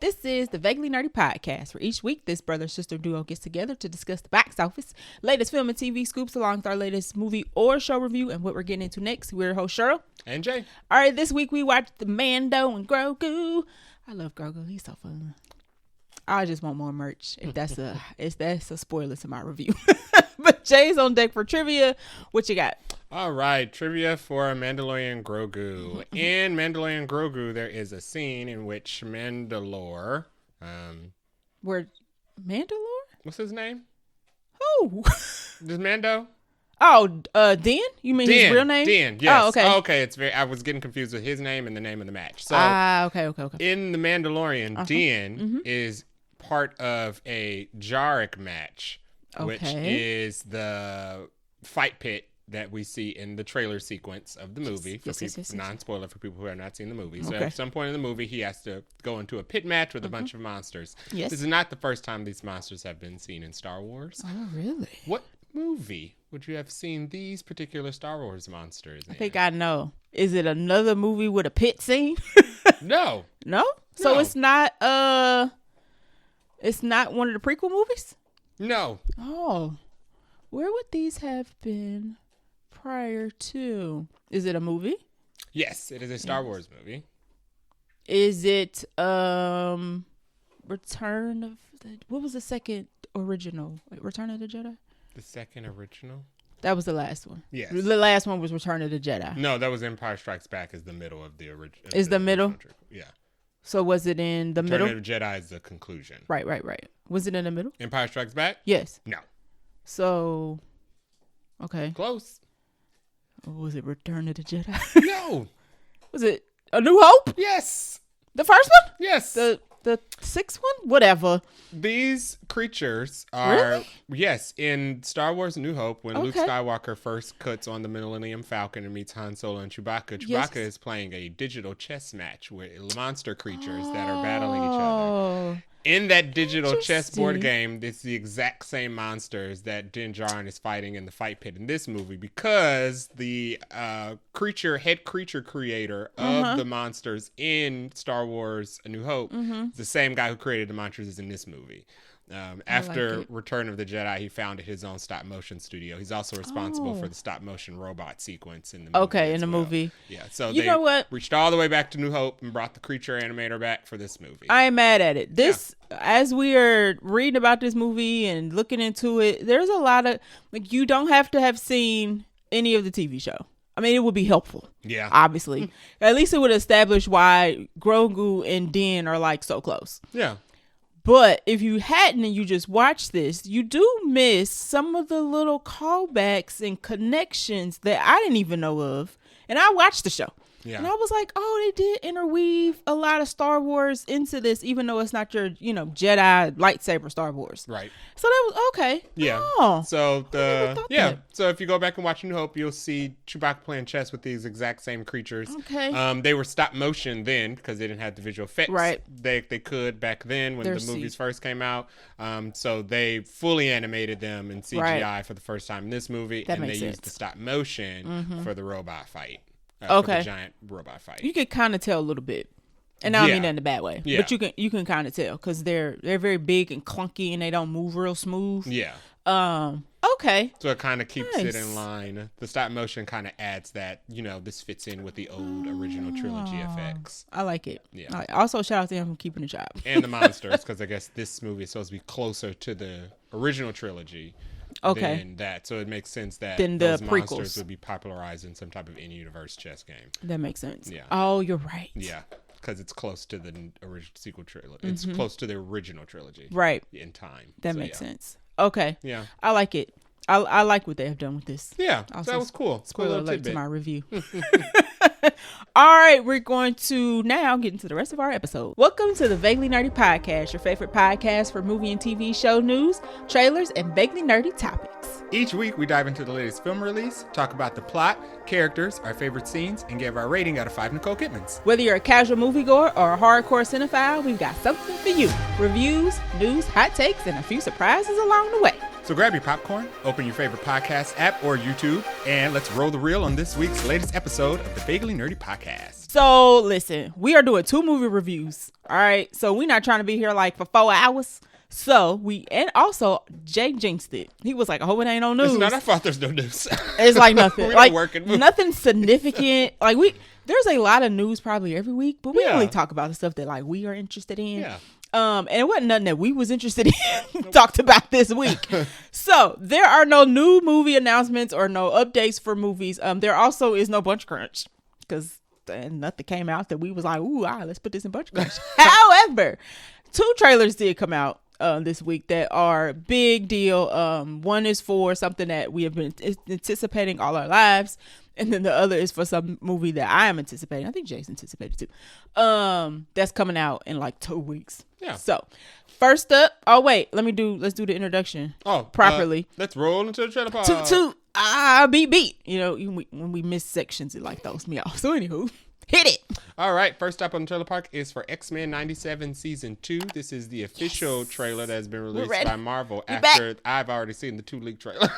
This is the Vaguely Nerdy Podcast, where each week this brother-sister duo gets together to discuss the box office, latest film and TV scoops, along with our latest movie or show review, and what we're getting into next. We're your host, Cheryl. And Jay. All right, this week we watched the Mando and Grogu. I love Grogu. He's so fun. I just want more merch. If that's a spoiler to my review. But Jay's on deck for trivia. What you got? All right, trivia for Mandalorian Grogu. In Mandalorian Grogu, there is a scene in which Mandalore, Where Mandalore? what's his name? Who? Does Mando? Oh, Din? You mean his real name? Din, yes. Oh, okay. Oh, okay, I was getting confused with his name and the name of the match. So, okay. in The Mandalorian, Din is part of a Jarek match, which is the fight pit that we see in the trailer sequence of the movie. Yes. Non-spoiler for people who have not seen the movie. So at some point in the movie, he has to go into a pit match with a bunch of monsters. Yes. This is not the first time these monsters have been seen in Star Wars. Oh, really? What movie would you have seen these particular Star Wars monsters in? I think I know. Is it another movie with a pit scene? No. No? So it's not one of the prequel movies? No. Oh. Where would these have been prior to? Is it a movie? Yes, it is a Star Wars movie. Is it Return of the, what was the second original? Return of the Jedi? The second original? That was the last one. Yes. The last one was Return of the Jedi. No, that was Empire Strikes Back is the middle of the original. Is the middle? Yeah. So was it in the middle? Return of the Jedi is the conclusion. Right. Was it in the middle? Empire Strikes Back? Yes. No. So, okay. Close. Was it Return of the Jedi? No. Was it A New Hope? Yes. The first one? Yes. The sixth one? Whatever. These creatures are, really? Yes, in Star Wars A New Hope, when Luke Okay. Skywalker first cuts on the Millennium Falcon and meets Han Solo and Chewbacca, Yes. Chewbacca is playing a digital chess match with monster creatures that are battling each other. In that digital chessboard game, it's the exact same monsters that Din Djarin is fighting in the fight pit in this movie, because the head creature creator of the monsters in Star Wars A New Hope is the same guy who created the monsters as in this movie. After Return of the Jedi, he founded his own stop motion studio. He's also responsible for the stop motion robot sequence in the movie. Okay, in the movie. Yeah, so you know what? Reached all the way back to New Hope and brought the creature animator back for this movie. I ain't mad at it. As we are reading about this movie and looking into it, there's a lot of, you don't have to have seen any of the TV show. I mean, it would be helpful. Yeah. Obviously. At least it would establish why Grogu and Din are so close. Yeah. But if you hadn't and you just watched this, you do miss some of the little callbacks and connections that I didn't even know of. And I watched the show. Yeah. And I was like, they did interweave a lot of Star Wars into this, even though it's not your, Jedi lightsaber Star Wars. Right. So that was okay. Yeah. Oh, so So if you go back and watch New Hope, you'll see Chewbacca playing chess with these exact same creatures. Okay. They were stop motion then because they didn't have the visual effects. Right. They could back then when the movies first came out. So they fully animated them in CGI for the first time in this movie, and they used the stop motion for the robot fight. For the giant robot fight. You can kind of tell a little bit. And I don't mean that in a bad way. Yeah. But you can kind of tell because they're very big and clunky and they don't move real smooth. Yeah. Okay. So it kind of keeps it in line. The stop motion kind of adds that, this fits in with the old original trilogy effects. I like it. Yeah. Also, shout out to him for keeping the job. And the monsters, because I guess this movie is supposed to be closer to the original trilogy. Than that. So it makes sense that those monsters would be popularized in some type of in-universe chess game. That makes sense. Yeah. Oh, you're right. Yeah. Because it's close to the original sequel trilogy. It's close to the original trilogy. Right. In time. That makes sense. Okay. Yeah. I like it. I like what they have done with this. Yeah. Also, that was cool. Spoiler alert to my review. All right, we're going to now get into the rest of our episode. Welcome to the Vaguely Nerdy Podcast, your favorite podcast for movie and TV show news, trailers, and vaguely nerdy topics. Each week, we dive into the latest film release, talk about the plot, characters, our favorite scenes, and give our rating out of 5 Nicole Kidmans. Whether you're a casual moviegoer or a hardcore cinephile, we've got something for you. Reviews, news, hot takes, and a few surprises along the way. So grab your popcorn, open your favorite podcast app or YouTube, and let's roll the reel on this week's latest episode of the Vaguely Nerdy Podcast. So listen, we are doing 2 movie reviews. All right. So we're not trying to be here like for 4 hours. So and also Jay jinxed it. He was like, I hope it ain't no news. It's not our fault there's no news. It's like nothing. Like working. Nothing significant. Like there's a lot of news probably every week, but we only talk about the stuff that like we are interested in. Yeah. And it wasn't nothing that we was interested in talked about this week. So there are no new movie announcements or no updates for movies. There also is no Bunch Crunch because nothing came out that we was like, ooh, let's put this in Bunch Crunch. However, 2 trailers did come out this week that are big deal. One is for something that we have been anticipating all our lives. And then the other is for some movie that I am anticipating. I think Jay's anticipated too. That's coming out in like 2 weeks. Yeah. So first up, let's do the introduction. Properly. Let's roll into the trailer park. Beat. You know, when we miss sections, it like throws me off. So anywho, hit it. All right. First up on the trailer park is for X-Men 97 Season 2. This is the official trailer that has been released by Marvel after I've already seen the 2 leak trailer.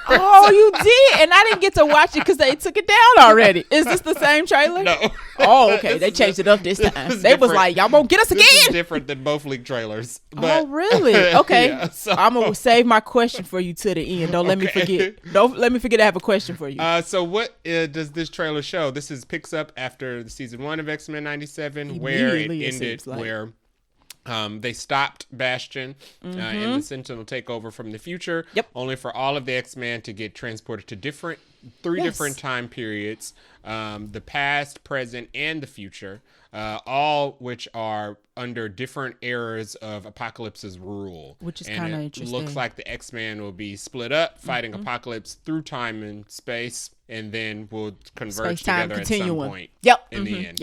Oh, you did, and I didn't get to watch it because they took it down already. Is this the same trailer? No. Oh, okay. They changed it up this time. They was like, y'all won't get us again. This is different than both leak trailers. But, really? Okay. Yeah, so. I'm gonna save my question for you to the end. Don't let me forget. Don't let me forget. I have a question for you. So what does this trailer show? This picks up after the season 1 of X-Men 97, where it ended, where. They stopped Bastion and the Sentinel take over from the future, only for all of the X-Men to get transported to three different time periods, the past, present, and the future, all which are under different eras of Apocalypse's rule. Which is kind of interesting. Looks like the X-Men will be split up, fighting Apocalypse through time and space, and then we'll converge together at some point. In the end.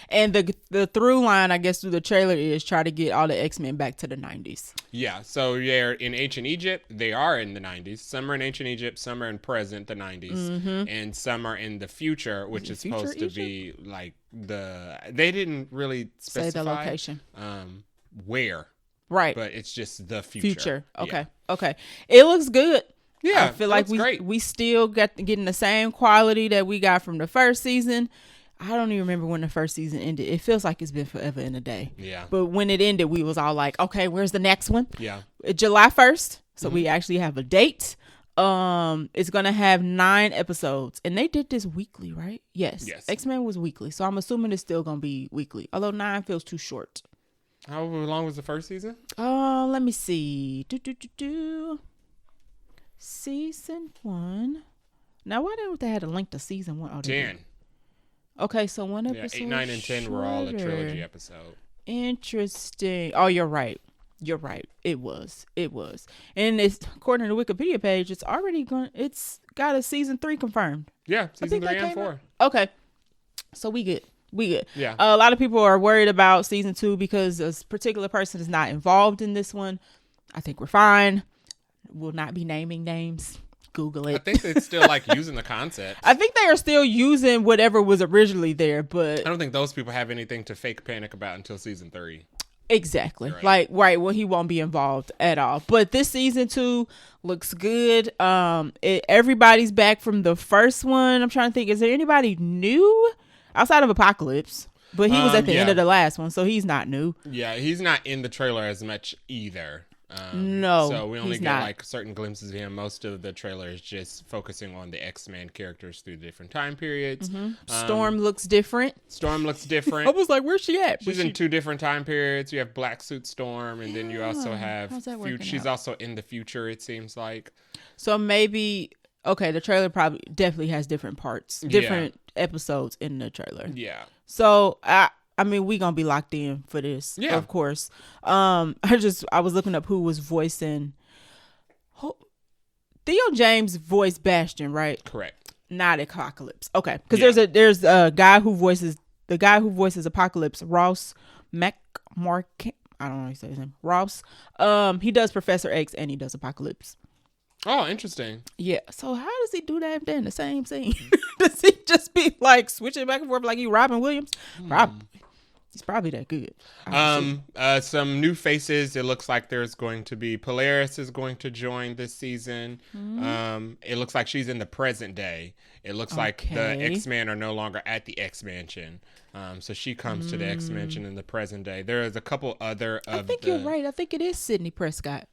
And the through line, I guess, through the trailer is try to get all the X-Men back to the 90s. Yeah, so they're in ancient Egypt. They are in the 90s. Some are in ancient Egypt. Some are in present, the 90s. And some are in the future, which is supposed to be like they didn't really specify say the location. Where. Right. But it's just the future. Okay. Okay. It looks good. Yeah, I feel like we still getting the same quality that we got from the first season. I don't even remember when the first season ended. It feels like it's been forever and a day. Yeah. But when it ended, we was all like, okay, where's the next one? Yeah. July 1st. So we actually have a date. It's going to have 9 episodes. And they did this weekly, right? Yes. X-Men was weekly. So I'm assuming it's still going to be weekly. Although 9 feels too short. How long was the first season? Let me see. Season 1. Now, why don't they have a link to season 1? 10. Okay, so 1 episode. 8, 9, and 10 were all a trilogy episode. Interesting. Oh, you're right. It was. And it's according to the Wikipedia page, it's got a season 3 confirmed. Yeah, season 3 and 4. Okay. So we good. Yeah. A lot of people are worried about season 2 because a particular person is not involved in this one. I think we're fine. We'll not be naming names. Google it. I think they're still like using the concept. I think they are still using whatever was originally there, but I don't think those people have anything to fake panic about until season 3. Exactly. Well, he won't be involved at all. But this season 2 looks good. Everybody's back from the first one. I'm trying to think, is there anybody new outside of Apocalypse? But he was at the end of the last one, so he's not new. Yeah, he's not in the trailer as much either. No, so we only get like certain glimpses of him. Most of the trailer is just focusing on the X-Men characters through different time periods. Storm looks different. I was like, where's she at? She's in 2 different time periods. You have Black Suit Storm, and then you also have she's also in the future, it seems like. So maybe the trailer definitely has different parts, different episodes in the trailer. Yeah. So I mean, we gonna be locked in for this, of course. I was looking up who was voicing. Theo James voiced Bastion, right? Correct. Not Apocalypse. Okay, because there's a guy who voices Apocalypse, Ross McMark. I don't know how you say his name. Ross. He does Professor X and he does Apocalypse. Oh, interesting. Yeah. So how does he do that if they're in the same scene? Does he just be like switching back and forth like he Robin Williams? Probably. He's probably that good. Some new faces. It looks like there's going to be Polaris is going to join this season. It looks like she's in the present day. It looks like the X-Men are no longer at the X-Mansion. So she comes to the X-Mansion in the present day. There is a couple other of I think you're right. I think it is Sydney Prescott.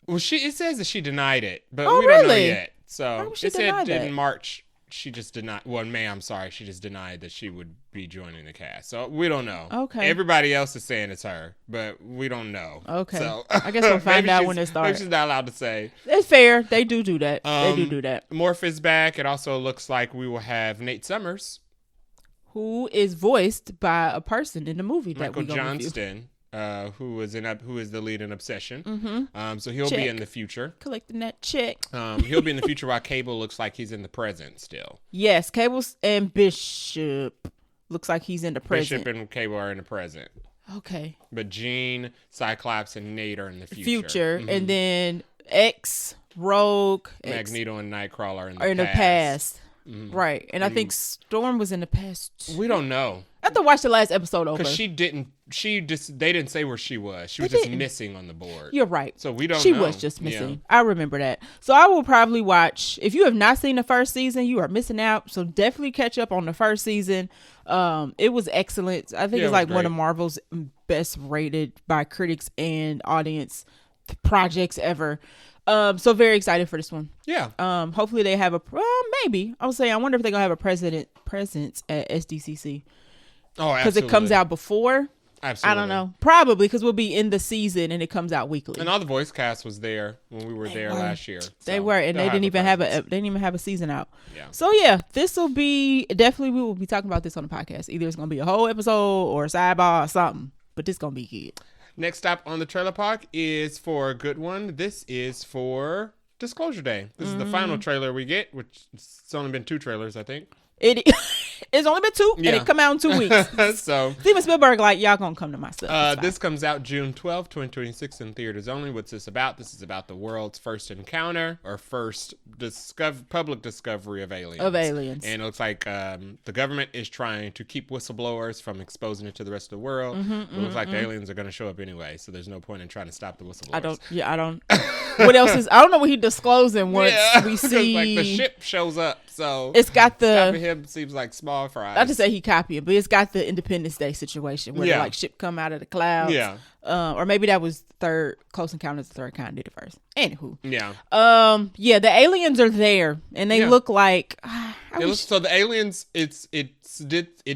Well, it says that she denied it, but we don't know yet. So it said in March. She just denied. Well, May, I'm sorry. She just denied that she would be joining the cast. So we don't know. Okay. Everybody else is saying it's her, but we don't know. Okay. So I guess we'll find out when it starts. Maybe she's not allowed to say. It's fair. They do that. They do that. Morph is back. It also looks like we will have Nate Summers, who is voiced by a person in the movie that Michael we gonna Johnston. Who is the lead in Obsession. So he'll be in the future. Collecting that check. He'll be in the future while Cable looks like he's in the present still. Yes, Cable and Bishop looks like he's in the present. Bishop and Cable are in the present. Okay. But Jean, Cyclops, and Nate are in the future. And then X, Rogue, Magneto, and Nightcrawler are in the past. Right. And I think Storm was in the past too. We don't know. I have to watch the last episode over. Because they didn't say where she was. She was just missing on the board. You're right. So we don't know. She was just missing. Yeah. I remember that. So I will probably watch. If you have not seen the first season, you are missing out. So definitely catch up on the first season. It was excellent. I think it's like one of Marvel's best rated by critics and audience projects ever. So very excited for this one. Yeah. Hopefully they have maybe. I was saying, I wonder if they're going to have a presence at SDCC. Oh, absolutely. Because it comes out before. Absolutely. I don't know. Probably because we'll be in the season and it comes out weekly. And all the voice cast was there when we were there last year. They were, and they didn't even have a season out. Yeah. So yeah, this will be definitely, we will be talking about this on the podcast. Either it's going to be a whole episode or a sidebar or something, but this going to be good. Next stop on the Trailer Park is for a good one. This is for Disclosure Day. This is the final trailer we get, which it's only been 2 trailers, I think. It's only been 2, and it come out in 2 weeks. So Steven Spielberg, like, y'all gonna come to my stuff. This comes out June 12th, 2026 in theaters only. What's this about? This is about the world's first encounter or first public discovery of aliens. And it looks like the government is trying to keep whistleblowers from exposing it to the rest of the world. It looks like the aliens are going to show up anyway, so there's no point in trying to stop the whistleblowers. I don't. What else is? I don't know what he's disclosing once we see. Like the ship shows up, so it's got the. Stopping him seems like small fries. I just say he copied, but it's got the Independence Day situation where the like ship come out of the clouds. Yeah. Or maybe that was Close Encounters of the Third Kind did it first. Anywho. Yeah. Yeah, the aliens are there, and they look like. So the aliens, it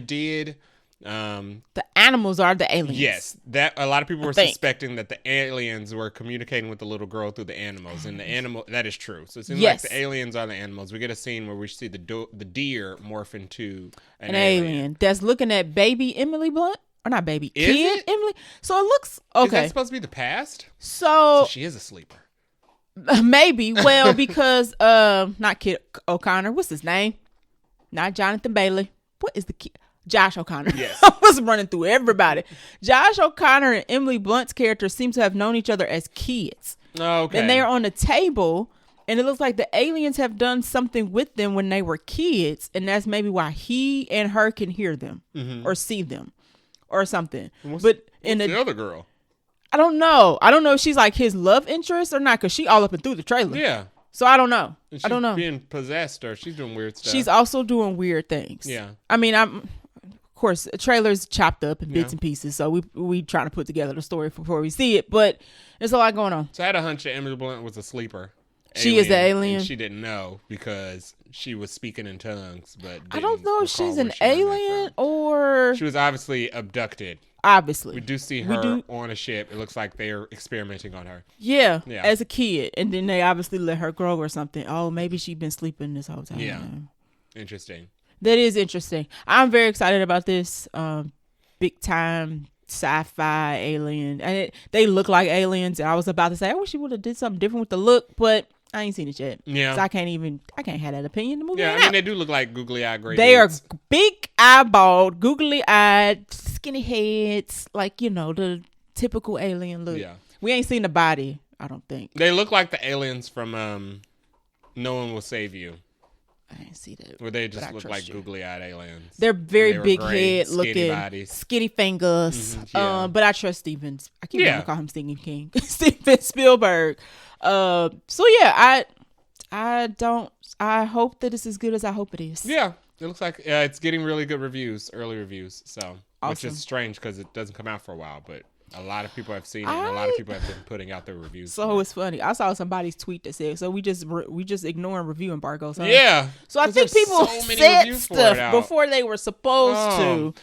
did. The animals are the aliens. Yes, that a lot of people were suspecting that the aliens were communicating with the little girl through the animals, and the animal that is true. So it seems like the aliens are the animals. We get a scene where we see the deer morph into an alien that's looking at baby Emily Blunt, or not baby kid Emily. So it looks okay. Is that supposed to be the past? So she is a sleeper. Maybe. Well, because not Kid O'Connor. What's his name? Not Jonathan Bailey. What is the kid? Josh O'Connor. Yes. I was running through everybody. Josh O'Connor and Emily Blunt's character seem to have known each other as kids. Okay. And they're on a table, and it looks like the aliens have done something with them when they were kids, and that's maybe why he and her can hear them or see them or something. What's the other girl? I don't know. I don't know if she's like his love interest or not, because she all up and through the trailer. Yeah. So I don't know. She's being possessed, or she's doing weird stuff. She's also doing weird things. Yeah. I mean, of course, a trailer's chopped up in bits and pieces, so we trying to put together the story before we see it, but there's a lot going on. So I had a hunch that Emily Blunt was a sleeper. She is the alien. And she didn't know because she was speaking in tongues, but I don't know if she's an alien or... She was obviously abducted. Obviously. We do see her on a ship. It looks like they're experimenting on her. Yeah, as a kid. And then they obviously let her grow or something. Oh, maybe she's been sleeping this whole time. Yeah. Interesting. That is interesting. I'm very excited about this big time sci-fi alien. And they look like aliens. I was about to say, I wish you would have did something different with the look, but I ain't seen it yet. Yeah. So I can't have that opinion. The movie. Yeah, I mean, they do look like googly-eyed gray They dudes. are big eyeballed, googly-eyed, skinny heads, like, the typical alien look. Yeah. We ain't seen the body, I don't think. They look like the aliens from No One Will Save You. I didn't see that. Where they just look like googly-eyed aliens. They're very big head looking, bodies. skinny fingers. Yeah. But I trust Stevens. I keep wanting to call him Stephen King. Steven Spielberg. So yeah, I hope that it's as good as I hope it is. Yeah. It looks like it's getting really good reviews, early reviews. So, awesome. Which is strange because it doesn't come out for a while, but a lot of people have seen it, and a lot of people have been putting out their reviews. So it's funny. I saw somebody's tweet that said, "So we just ignoring review embargoes." Huh? Yeah. So I think people said stuff before they were supposed to.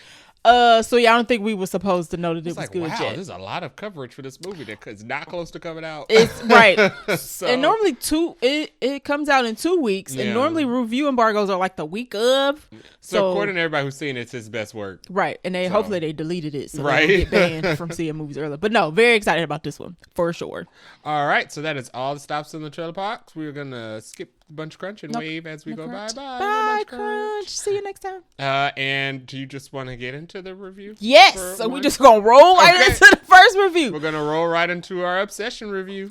So yeah, I don't think we were supposed to know that it was good yet. There's a lot of coverage for this movie that is not close to coming out. It's right. So. And normally it comes out in 2 weeks, and normally review embargoes are like the week of. So according to everybody who's seen it, it's his best work. Right, and hopefully they deleted it so they don't get banned from seeing movies early. But no, very excited about this one for sure. All right, so that is all the stops in the trailer parks. We're gonna skip Bunch Crunch and wave as we go. Crunch. Bye Crunch. See you next time. And do you just want to get into the review? Yes. So we just gonna roll right into the first review. We're gonna roll right into our Obsession review.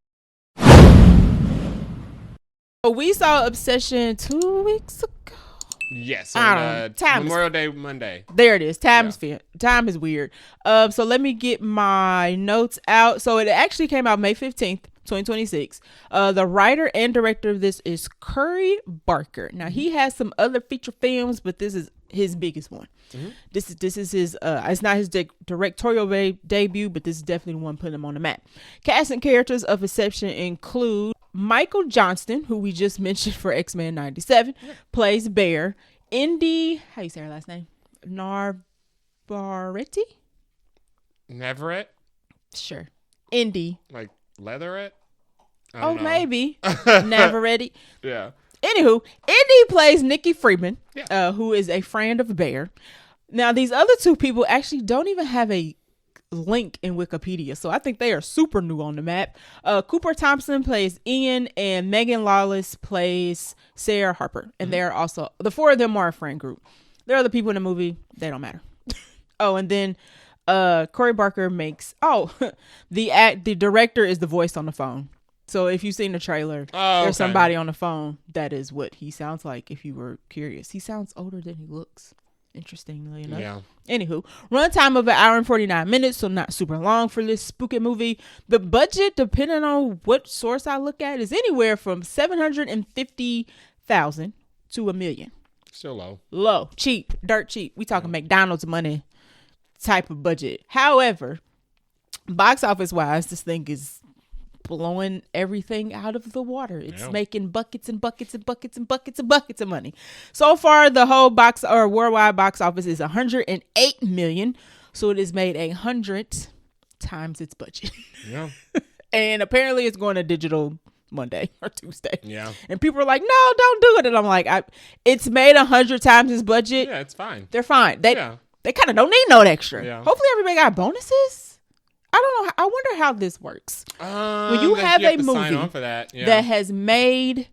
We saw Obsession 2 weeks ago. Yes, on Memorial Day Monday. There it is. Time is weird. So let me get my notes out. So it actually came out May 15th. 2026. The writer and director of this is Curry Barker. Now he has some other feature films, but this is his biggest one. Mm-hmm. This is his. It's not his directorial debut, but this is definitely the one putting him on the map. Cast and characters of Inception include Michael Johnston, who we just mentioned for X-Men 97, plays Bear. Indy, how you say her last name? Narvaretti? Navarette? Sure. Indy. Like Leatherette? Maybe. Navarretti. Yeah. Anywho, Indy plays Nikki Friedman, who is a friend of Bear. Now, these other two people actually don't even have a link in Wikipedia, so I think they are super new on the map. Cooper Thompson plays Ian, and Megan Lawless plays Sarah Harper, and they're also, the four of them are a friend group. There are other people in the movie, they don't matter. And then Corey Barker makes the director is the voice on the phone. So if you've seen the trailer, there's somebody on the phone that is what he sounds like. If you were curious, he sounds older than he looks. Interestingly enough. Yeah. Anywho, runtime of 1 hour and 49 minutes, so not super long for this spooky movie. The budget, depending on what source I look at, is anywhere from $750,000 to $1 million. Still low, cheap, dirt cheap. We talking McDonald's money type of budget. However, box office wise, this thing is blowing everything out of the water. It's making buckets and buckets and buckets and buckets and buckets of money. So far, the whole worldwide box office is $108 million. So it has made 100 times its budget. Yeah. And apparently it's going to digital Monday or Tuesday. Yeah. And people are like, no, don't do it. And I'm like, it's made 100 times its budget. Yeah, it's fine. They're fine. They kind of don't need no extra. Yeah. Hopefully everybody got bonuses. I don't know. I wonder how this works. When you have a movie that has made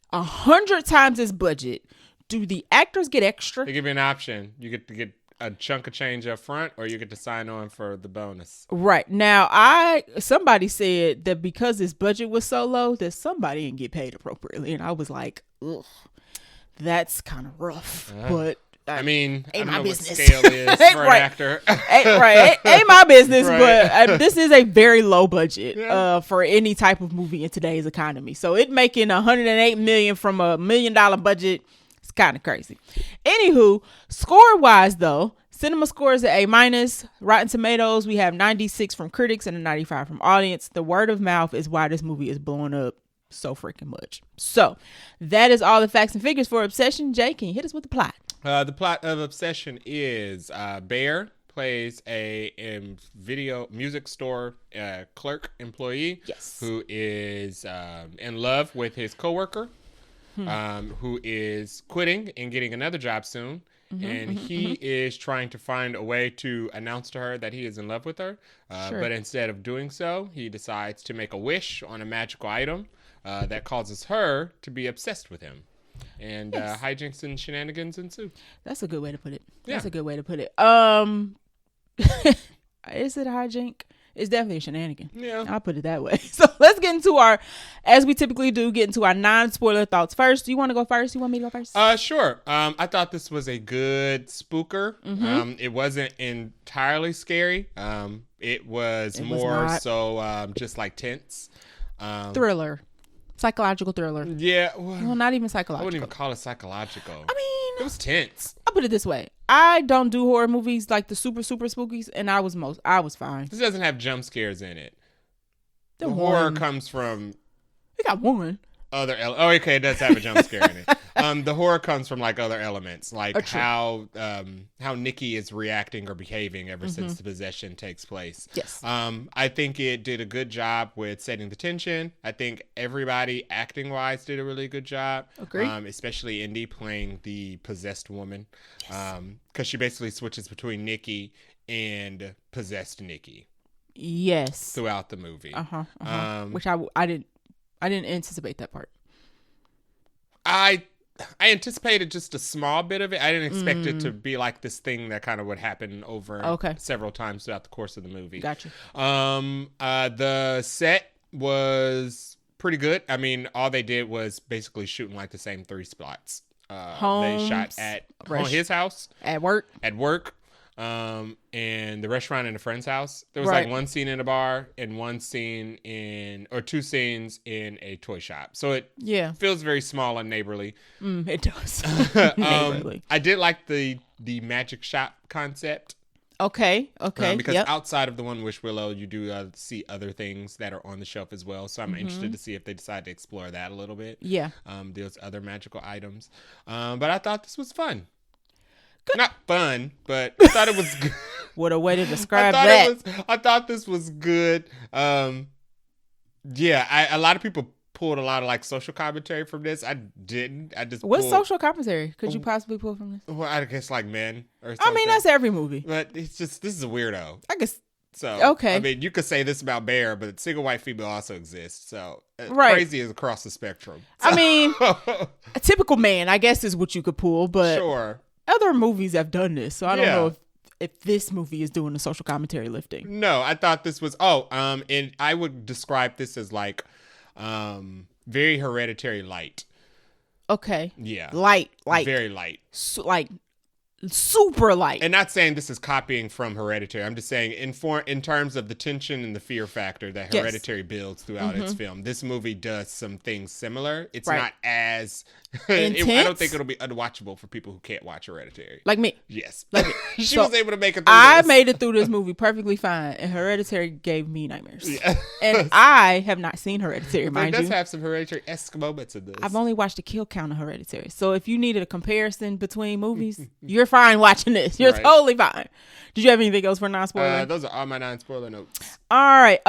100 times its budget, do the actors get extra? They give you an option. You get to get a chunk of change up front, or you get to sign on for the bonus. Right. Now, somebody said that because his budget was so low, that somebody didn't get paid appropriately. And I was like, ugh, that's kind of rough. But I mean, ain't I don't my know business. What scale is for an actor. Ain't my business, but this is a very low budget for any type of movie in today's economy. So it making $108 million from $1 million budget, it's kind of crazy. Anywho, score wise though, cinema scores at A-. Rotten Tomatoes, we have 96 from critics and a 95 from audience. The word of mouth is why this movie is blowing up so freaking much. So that is all the facts and figures for Obsession. Jay, can you hit us with the plot? The plot of Obsession is Bear plays a video music store clerk employee who is in love with his coworker who is quitting and getting another job soon. And he is trying to find a way to announce to her that he is in love with her. But instead of doing so, he decides to make a wish on a magical item that causes her to be obsessed with him. And hijinks and shenanigans ensue. That's a good way to put it. That's a good way to put it. Is it a hijink? It's definitely a shenanigan. Yeah. I'll put it that way. So let's get into as we typically do, get into our non-spoiler thoughts first. Do you want to go first? You want me to go first? Sure. I thought this was a good spooker. It wasn't entirely scary. It was more so just like tense. Thriller. Psychological thriller. Yeah. Well, not even psychological. I wouldn't even call it psychological. I mean, it was tense. I'll put it this way. I don't do horror movies like the super spookies, and I was fine. This doesn't have jump scares in it. The one. horror comes from... We got one. Okay, it does have a jump scare in it. The horror comes from like other elements, like how Nikki is reacting or behaving ever since the possession takes place. Yes. I think it did a good job with setting the tension. I think everybody acting wise did a really good job. Agree. Especially Indy playing the possessed woman, because she basically switches between Nikki and possessed Nikki. Yes. Throughout the movie. Which I didn't anticipate that part. I anticipated just a small bit of it. I didn't expect it to be like this thing that kind of would happen over several times throughout the course of the movie. Gotcha. The set was pretty good. I mean, all they did was basically shooting like the same 3 spots. They shot at his house, at work, and the restaurant in a friend's house. There was like one scene in a bar and 2 scenes in a toy shop. So it feels very small and neighborly. It does. Neighborly. I did like the magic shop concept. Okay. Because outside of the One Wish Willow, you do see other things that are on the shelf as well. So I'm interested to see if they decide to explore that a little bit. Yeah. Those other magical items. But I thought this was fun. Good. Not fun, but I thought it was good. What a way to describe that. I thought this was good. A lot of people pulled a lot of like social commentary from this. I didn't. What social commentary could you possibly pull from this? Well, I guess like Men or something. I mean, that's every movie. But it's just, this is a weirdo. I guess. So, okay. I mean, you could say this about Bear, but single white female also exists. So, crazy is across the spectrum. So. I mean, a typical man, I guess, is what you could pull, but sure. Other movies have done this, so I don't know if this movie is doing the social commentary lifting. No, I thought this was and I would describe this as like very Hereditary light. Okay. Yeah. Light. Very light. Super light. And not saying this is copying from Hereditary. I'm just saying in terms of the tension and the fear factor that Hereditary builds throughout its film, this movie does some things similar. It's not as I don't think it'll be unwatchable for people who can't watch Hereditary. Like me. Yes. Like me. She was able to make it through I made it through this movie perfectly fine, and Hereditary gave me nightmares. Yeah. And I have not seen Hereditary, mind you. It does have some Hereditary-esque moments in this. I've only watched the kill count of Hereditary. So if you needed a comparison between movies, you're fine watching this. You're totally fine. Did you have anything else for non-spoiler? Those are all my non-spoiler notes. All right.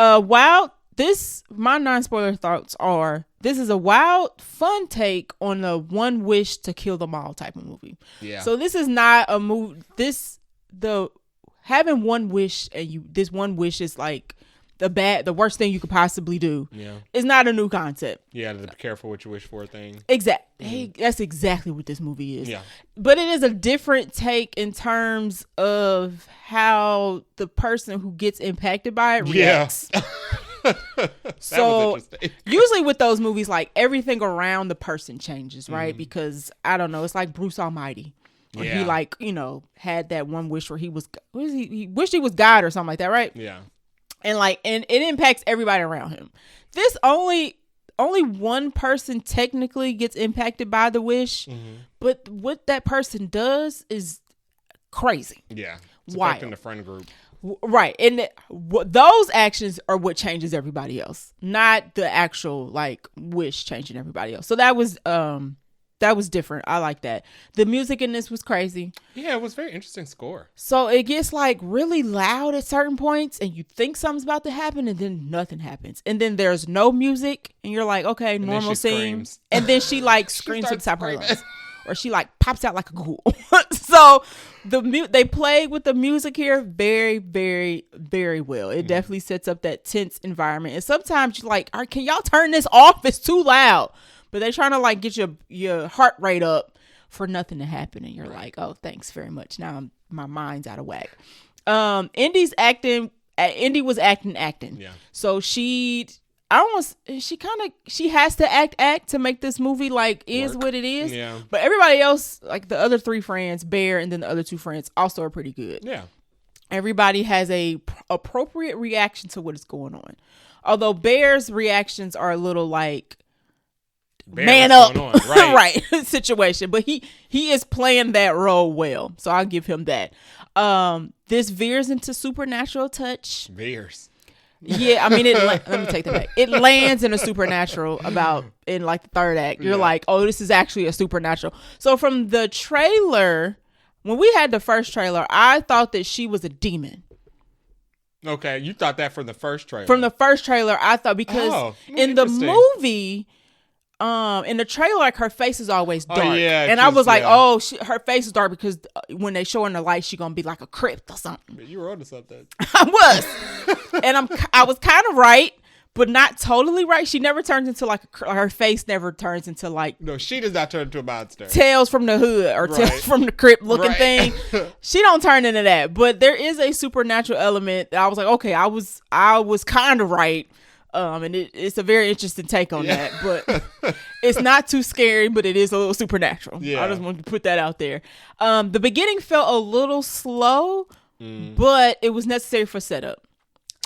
My non-spoiler thoughts are, this is a wild, fun take on the one wish to kill them all type of movie. Yeah. So this is not a movie. Having one wish and this one wish is like the worst thing you could possibly do. Yeah. It's not a new concept. Yeah, the be careful what you wish for thing. Exactly. Hey, that's exactly what this movie is. Yeah. But it is a different take in terms of how the person who gets impacted by it reacts. Yeah. So usually with those movies, like everything around the person changes, right? Because I don't know, it's like Bruce Almighty. Or he had that one wish where he wished he was God or something like that, right? Yeah. And it impacts everybody around him. This only one person technically gets impacted by the wish, but what that person does is crazy. Yeah. It's wild. Affecting the friend group. Right. And those actions are what changes everybody else, not the actual like wish changing everybody else. So that was different. I like that. The music in this was crazy. Yeah, it was a very interesting score. So it gets like really loud at certain points and you think something's about to happen and then nothing happens. And then there's no music and you're like, okay, and normal scene. And then she like screams at the top of her lungs. Or she like pops out like a ghoul. So they play with the music here very, very, very well. It definitely sets up that tense environment. And sometimes you're like, can y'all turn this off? It's too loud. But they're trying to like get your heart rate up for nothing to happen. And you're like, oh, thanks very much. Now my mind's out of whack. Indy's acting, Indy was acting. Yeah. So she has to act to make this movie like is what it is. Yeah. But everybody else, like the other 3 friends, Bear and then the other 2 friends, also are pretty good. Yeah. Everybody has a appropriate reaction to what is going on. Although Bear's reactions are a little like man up, right situation. But he is playing that role well, so I'll give him that. This veers into supernatural touch. Yeah, I mean, let me take that back. It lands in a supernatural in like the 3rd act. You're like, oh, this is actually a supernatural. So from the trailer, when we had the first trailer, I thought that she was a demon. Okay, you thought that from the first trailer. From the first trailer, I thought because in the movie, in the trailer, like her face is always dark. Oh, yeah, and I was like, oh, her face is dark because when they show her in the light, she's gonna be like a crypt or something. You were onto something. I was, and I was kind of right, but not totally right. She never turns into like her face never turns into like. No, she does not turn into a monster. Tales from the Hood or Tales from the Crypt looking thing. She don't turn into that, but there is a supernatural element. I was like, okay, I was kind of right. And it's a very interesting take on that, but it's not too scary, but it is a little supernatural. Yeah. I just wanted to put that out there. The beginning felt a little slow, but it was necessary for setup.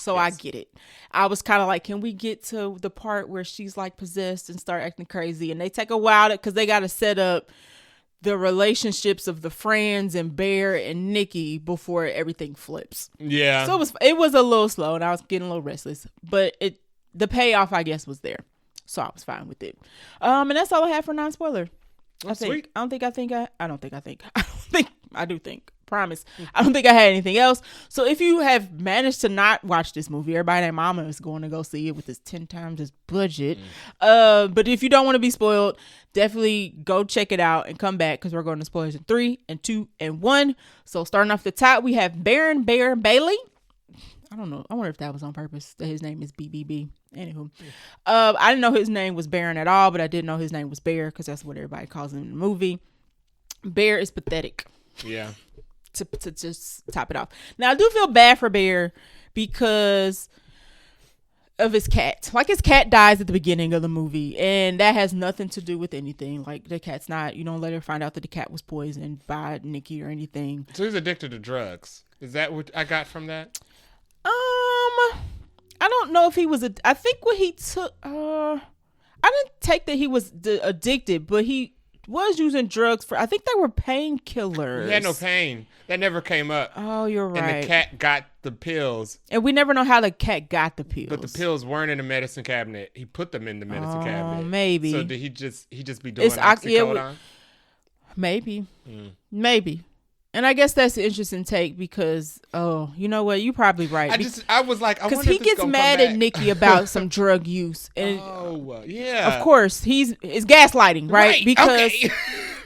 So I get it. I was kind of like, can we get to the part where she's like possessed and start acting crazy? And they take a while because they got to set up the relationships of the friends and Bear and Nikki before everything flips. Yeah. So it was a little slow and I was getting a little restless, but the payoff, I guess, was there. So I was fine with it. And that's all I have for non-spoiler. Sweet. Promise. I don't think I had anything else. So if you have managed to not watch this movie, everybody and their mama is going to go see it with this 10 times its budget. But if you don't want to be spoiled, definitely go check it out and come back because we're going to spoilers in 3 and 2 and 1. So starting off the top, we have Baron Bear Bailey. I don't know. I wonder if that was on purpose that his name is BBB. Anywho, I didn't know his name was Baron at all, but I did know his name was Bear because that's what everybody calls him in the movie. Bear is pathetic. Yeah. To just top it off. Now I do feel bad for Bear because of his cat. Like his cat dies at the beginning of the movie, and that has nothing to do with anything. Like the cat's not. You don't let her find out that the cat was poisoned by Nikki or anything. So he's addicted to drugs. Is that what I got from that? I don't know if he was. I think what he took. I didn't take that he was addicted, but he was using drugs for. I think they were painkillers. He had no pain. That never came up. Oh, you're right. And the cat got the pills. And we never know how the cat got the pills. But the pills weren't in the medicine cabinet. He put them in the medicine cabinet. Maybe. So did he just be doing oxycodone? Maybe. Maybe. And I guess that's an interesting take because, you know what? You're probably right. I was like, I wonder if because he gets mad at Nikki about some drug use. And yeah. Of course, it's gaslighting, right? Because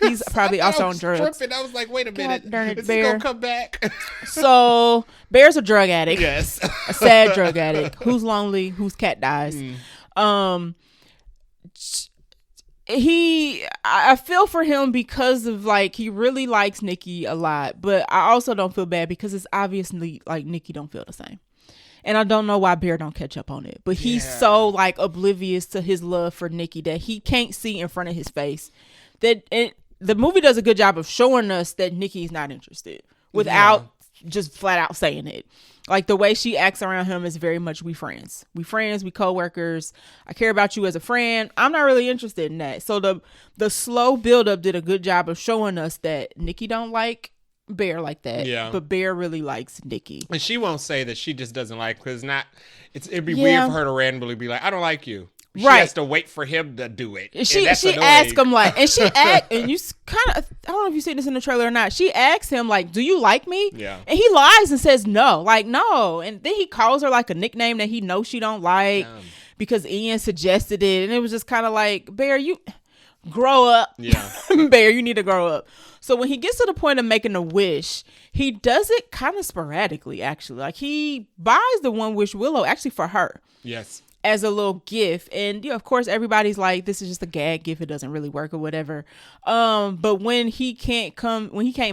he's probably also on drugs. Tripping. I was like, wait a minute. Is he going to come back? So, Bear's a drug addict. Yes. A sad drug addict who's lonely, whose cat dies. I feel for him because of like he really likes Nikki a lot, but I also don't feel bad because it's obviously like Nikki don't feel the same, and I don't know why Bear don't catch up on it. But he's so like oblivious to his love for Nikki that he can't see in front of his face that the movie does a good job of showing us that Nikki's not interested without just flat out saying it. Like the way she acts around him is very much we friends, we co-workers. I care about you as a friend. I'm not really interested in that. So the slow buildup did a good job of showing us that Nikki don't like Bear like that. Yeah. But Bear really likes Nikki. And she won't say that she just doesn't like because it'd be weird for her to randomly be like, I don't like you. She has to wait for him to do it. She asked him like, and she asked, and you kind of, I don't know if you see this in the trailer or not. She asked him like, "Do you like me?" Yeah. And he lies and says no, like no. And then he calls her like a nickname that he knows she don't like because Ian suggested it, and it was just kind of like, Bear, you grow up. Yeah. Bear, you need to grow up. So when he gets to the point of making a wish, he does it kind of sporadically. Actually, like he buys the one wish willow actually for her. Yes. As a little gift, and of course everybody's like, this is just a gag gift, it doesn't really work or whatever. But when he can't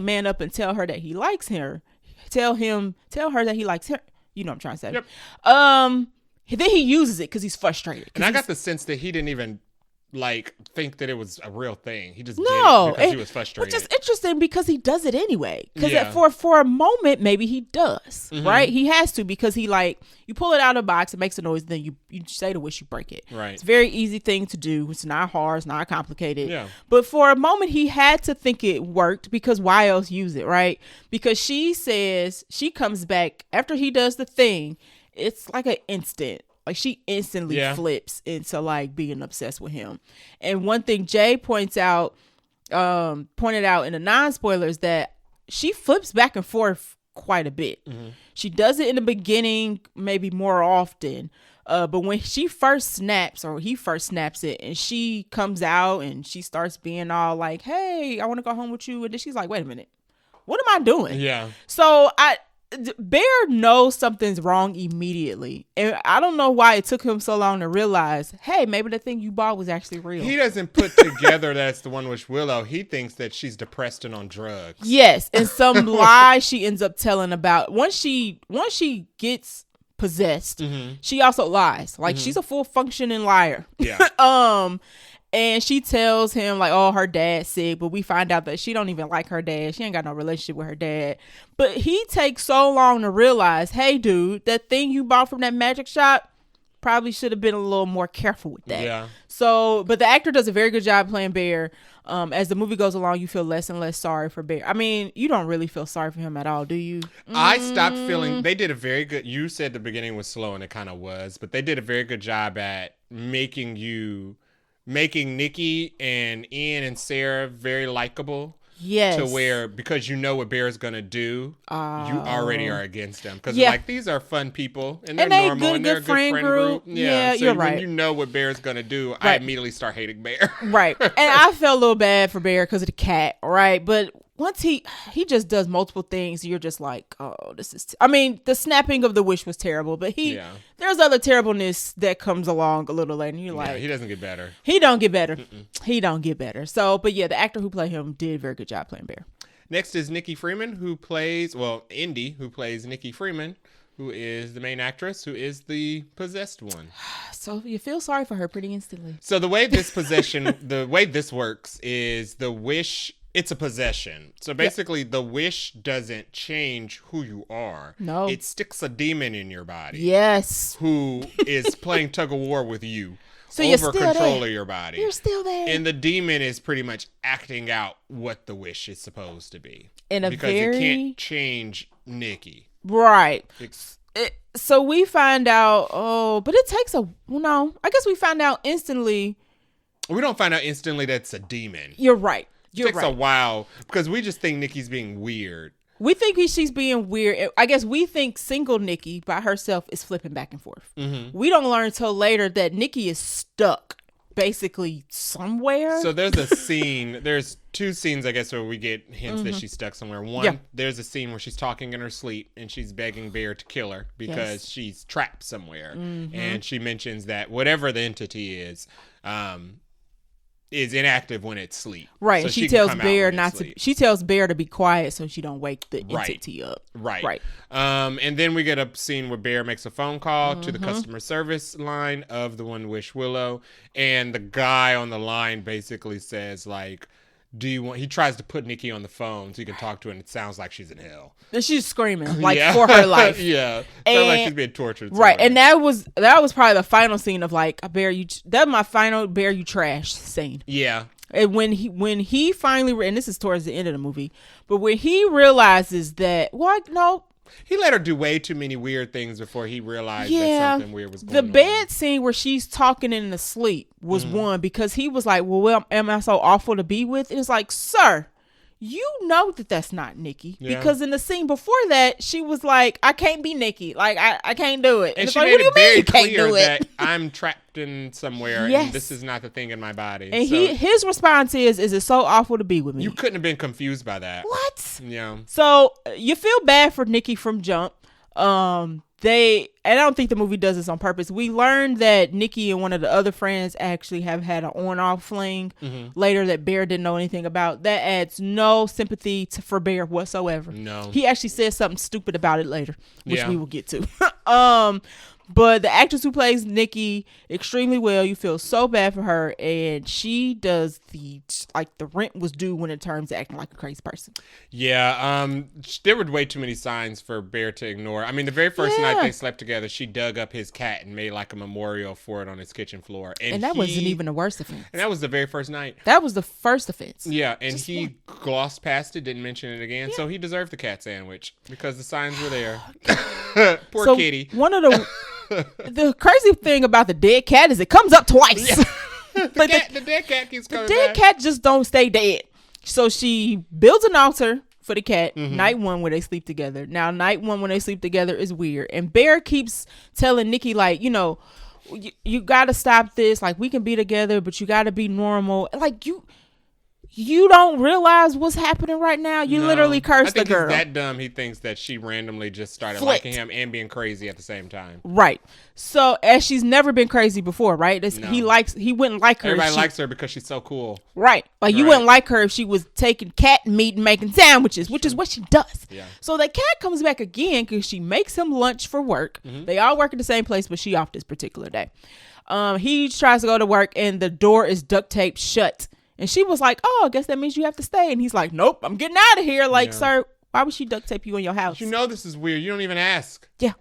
man up and tell her that he likes her, tell her that he likes her, You know what I'm trying to say. Yep. Then he uses it because he's frustrated. And I got the sense that he didn't even like think that it was a real thing. He just did No, it because he was frustrated. which is interesting because he does it anyway. Because Yeah. for a moment, maybe he does, right? He has to, because he like, you pull it out of the box, it makes a noise, then you say the wish, you break it. Right. It's a very easy thing to do. It's not hard. It's not complicated. Yeah. But for a moment, he had to think it worked, because why else use it, right? Because she says, she comes back after he does the thing. It's like an instant. Like, she instantly flips into like being obsessed with him. And one thing Jay pointed out in the non-spoilers, that she flips back and forth quite a bit. She does it in the beginning, maybe more often. But when she first snaps, or he first snaps it, and she comes out and she starts being all like, hey, I want to go home with you. And then she's like, wait a minute, what am I doing? Yeah. So Bear knows something's wrong immediately. And I don't know why it took him so long to realize, hey, maybe the thing you bought was actually real. He doesn't put together that's the one with Willow. He thinks that she's depressed and on drugs. Yes, and some lie she ends up telling about. Once she gets possessed, she also lies. Like, she's a full functioning liar. Yeah. And she tells him like, oh, her dad's sick, but we find out that she don't even like her dad. She ain't got no relationship with her dad. But he takes so long to realize, hey, dude, that thing you bought from that magic shop, probably should have been a little more careful with that. Yeah. So, but the actor does a very good job playing Bear. As the movie goes along, you feel less and less sorry for Bear. I mean, you don't really feel sorry for him at all, do you? I stopped feeling, they did a very good, you said the beginning was slow, and it kind of was, but they did a very good job at making Nikki and Ian and Sarah very likable. Yes. To where, because you know what Bear's gonna do, you already are against them. Because like, these are fun people, and they're normal, and they're a good friend group. Yeah, so you're when right. you know what Bear's gonna do, I immediately start hating Bear. Right. And I felt a little bad for Bear because of the cat, right? But once he just does multiple things, you're just like, oh, this is I mean, the snapping of the wish was terrible, but there's other terribleness that comes along a little later, and you're like, he doesn't get better. He don't get better. He don't get better. So, but yeah, the actor who played him did a very good job playing Bear. Next is Nikki Freeman, Indy, who plays Nikki Freeman, who is the main actress, who is the possessed one. So you feel sorry for her pretty instantly. So the way this works is the wish, it's a possession. So basically, the wish doesn't change who you are. No. It sticks a demon in your body. Yes. Who is playing tug of war with you. So over control of your body. You're still there. And the demon is pretty much acting out what the wish is supposed to be. Because it can't change Nikki. Right. So we find out, but it takes I guess we find out instantly. We don't find out instantly that's a demon. You're right. It takes a while because we just think Nikki's being weird. We think she's being weird. I guess we think single Nikki by herself is flipping back and forth. We don't learn until later that Nikki is stuck basically somewhere. So there's a scene. There's two scenes, I guess, where we get hints that she's stuck somewhere. One, there's a scene where she's talking in her sleep and she's begging Bear to kill her because she's trapped somewhere. And she mentions that whatever the entity is inactive when it's sleep. Right. So and she tells Bear she tells Bear to be quiet so she don't wake the entity up. Right. And then we get a scene where Bear makes a phone call to the customer service line of the One Wish Willow, and the guy on the line basically says like, he tries to put Nikki on the phone so he can talk to her, and it sounds like she's in hell. And she's screaming for her life. Yeah. Sounds like she's being tortured. Right. And that was probably the final scene of like, Bear, that's my final Bear, you trash scene. Yeah. And when he finally, and this is towards the end of the movie, but when he realizes that, he let her do way too many weird things before he realized that something weird was going on. The bed scene where she's talking in the sleep was one, because he was like, well, am I so awful to be with? And it's like, sir, you know that's not Nikki. Yeah. Because in the scene before that, she was like, I can't be Nikki. Like, I can't do it. And she made it very clear that I'm trapped in somewhere and this is not the thing in my body. And his response is it so awful to be with me? You couldn't have been confused by that. What? Yeah. So you feel bad for Nikki from jump. and I don't think the movie does this on purpose. We learned that Nikki and one of the other friends actually have had an on-off fling later that Bear didn't know anything about. That adds no sympathy for Bear whatsoever. No. He actually says something stupid about it later, which we will get to. But the actress who plays Nikki extremely well. You feel so bad for her, and she does the rent was due when it turns to acting like a crazy person. Yeah, there were way too many signs for Bear to ignore. I mean, the very first night they slept together, she dug up his cat and made like a memorial for it on his kitchen floor. And that wasn't even the worst offense. And that was the very first night. That was the first offense. Yeah, and he glossed past it, didn't mention it again. Yeah. So he deserved the cat sandwich because the signs were there. Poor kitty. One of the crazy thing about the dead cat is it comes up twice. Yeah. The dead cat keeps coming back. The dead cat just don't stay dead. So she builds an altar for the cat night one where they sleep together. Now night one when they sleep together is weird. And Bear keeps telling Nikki like, you know, you got to stop this. Like we can be together, but you got to be normal. Like you don't realize what's happening right now. You literally cursed the girl. He's that dumb. He thinks that she randomly just started liking him and being crazy at the same time. Right. So as she's never been crazy before, right? He wouldn't like her. Everybody likes her because she's so cool. Right. Like you wouldn't like her if she was taking cat meat and making sandwiches, which is what she does. Yeah. So the cat comes back again because she makes him lunch for work. They all work at the same place, but she off this particular day. He tries to go to work and the door is duct taped shut. And she was like, oh, I guess that means you have to stay. And he's like, nope, I'm getting out of here. Like, sir, why would she duct tape you in your house? You know this is weird. You don't even ask. Yeah.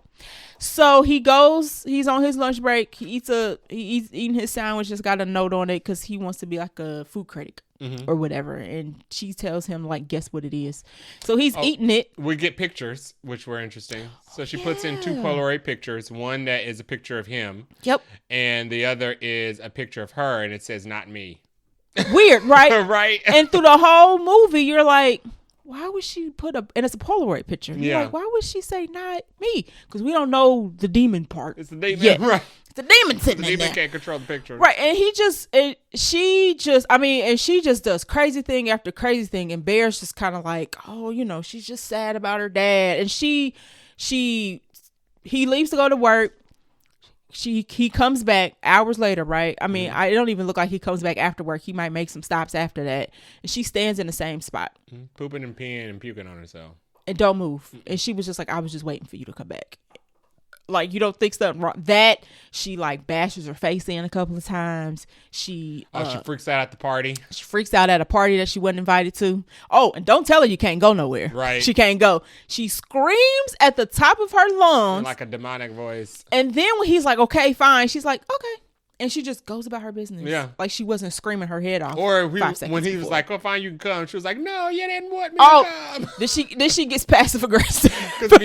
So he's on his lunch break. He's eating his sandwich. Just got a note on it because he wants to be like a food critic or whatever. And she tells him, like, guess what it is. So he's eating it. We get pictures, which were interesting. So she puts in 2 Polaroid pictures. One that is a picture of him. Yep. And the other is a picture of her. And it says, not me. Weird, right? Right. And through the whole movie, you're like, why would she and it's a Polaroid picture. You're like, why would she say not me? Because we don't know the demon part. It's the demon, right? It's the demon sitting in there. The demon can't control the picture. Right, and she just does crazy thing after crazy thing, and Bear's just kind of like, oh, you know, she's just sad about her dad, and he leaves to go to work. He comes back hours later, right? I mean, I don't even look like he comes back after work. He might make some stops after that. And she stands in the same spot. Pooping and peeing and puking on herself. And don't move. And she was just like, I was just waiting for you to come back. Like, you don't think something wrong. That, she like bashes her face in a couple of times. She freaks out at the party. She freaks out at a party that she wasn't invited to. Oh, and don't tell her you can't go nowhere. Right. She can't go. She screams at the top of her lungs. In like a demonic voice. And then when he's like, okay, fine. She's like, okay. And she just goes about her business. Yeah. Like she wasn't screaming her head off. Or when he was like, oh, fine, you can come. She was like, no, you didn't want me to come. Then she gets passive aggressive. Because if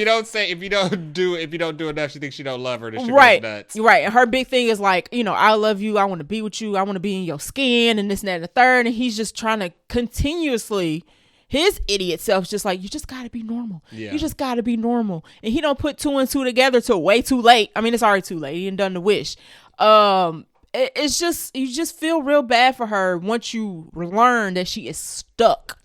you don't do enough, she thinks she don't love her. Then she goes nuts. Right. And her big thing is like, you know, I love you. I want to be with you. I want to be in your skin and this and that and the third. And he's just trying to continuously, his idiot self's just like, you just got to be normal. Yeah. You just got to be normal. And he don't put 2 and 2 together till way too late. I mean, it's already too late. He ain't done the wish. It's just, you just feel real bad for her once you learn that she is stuck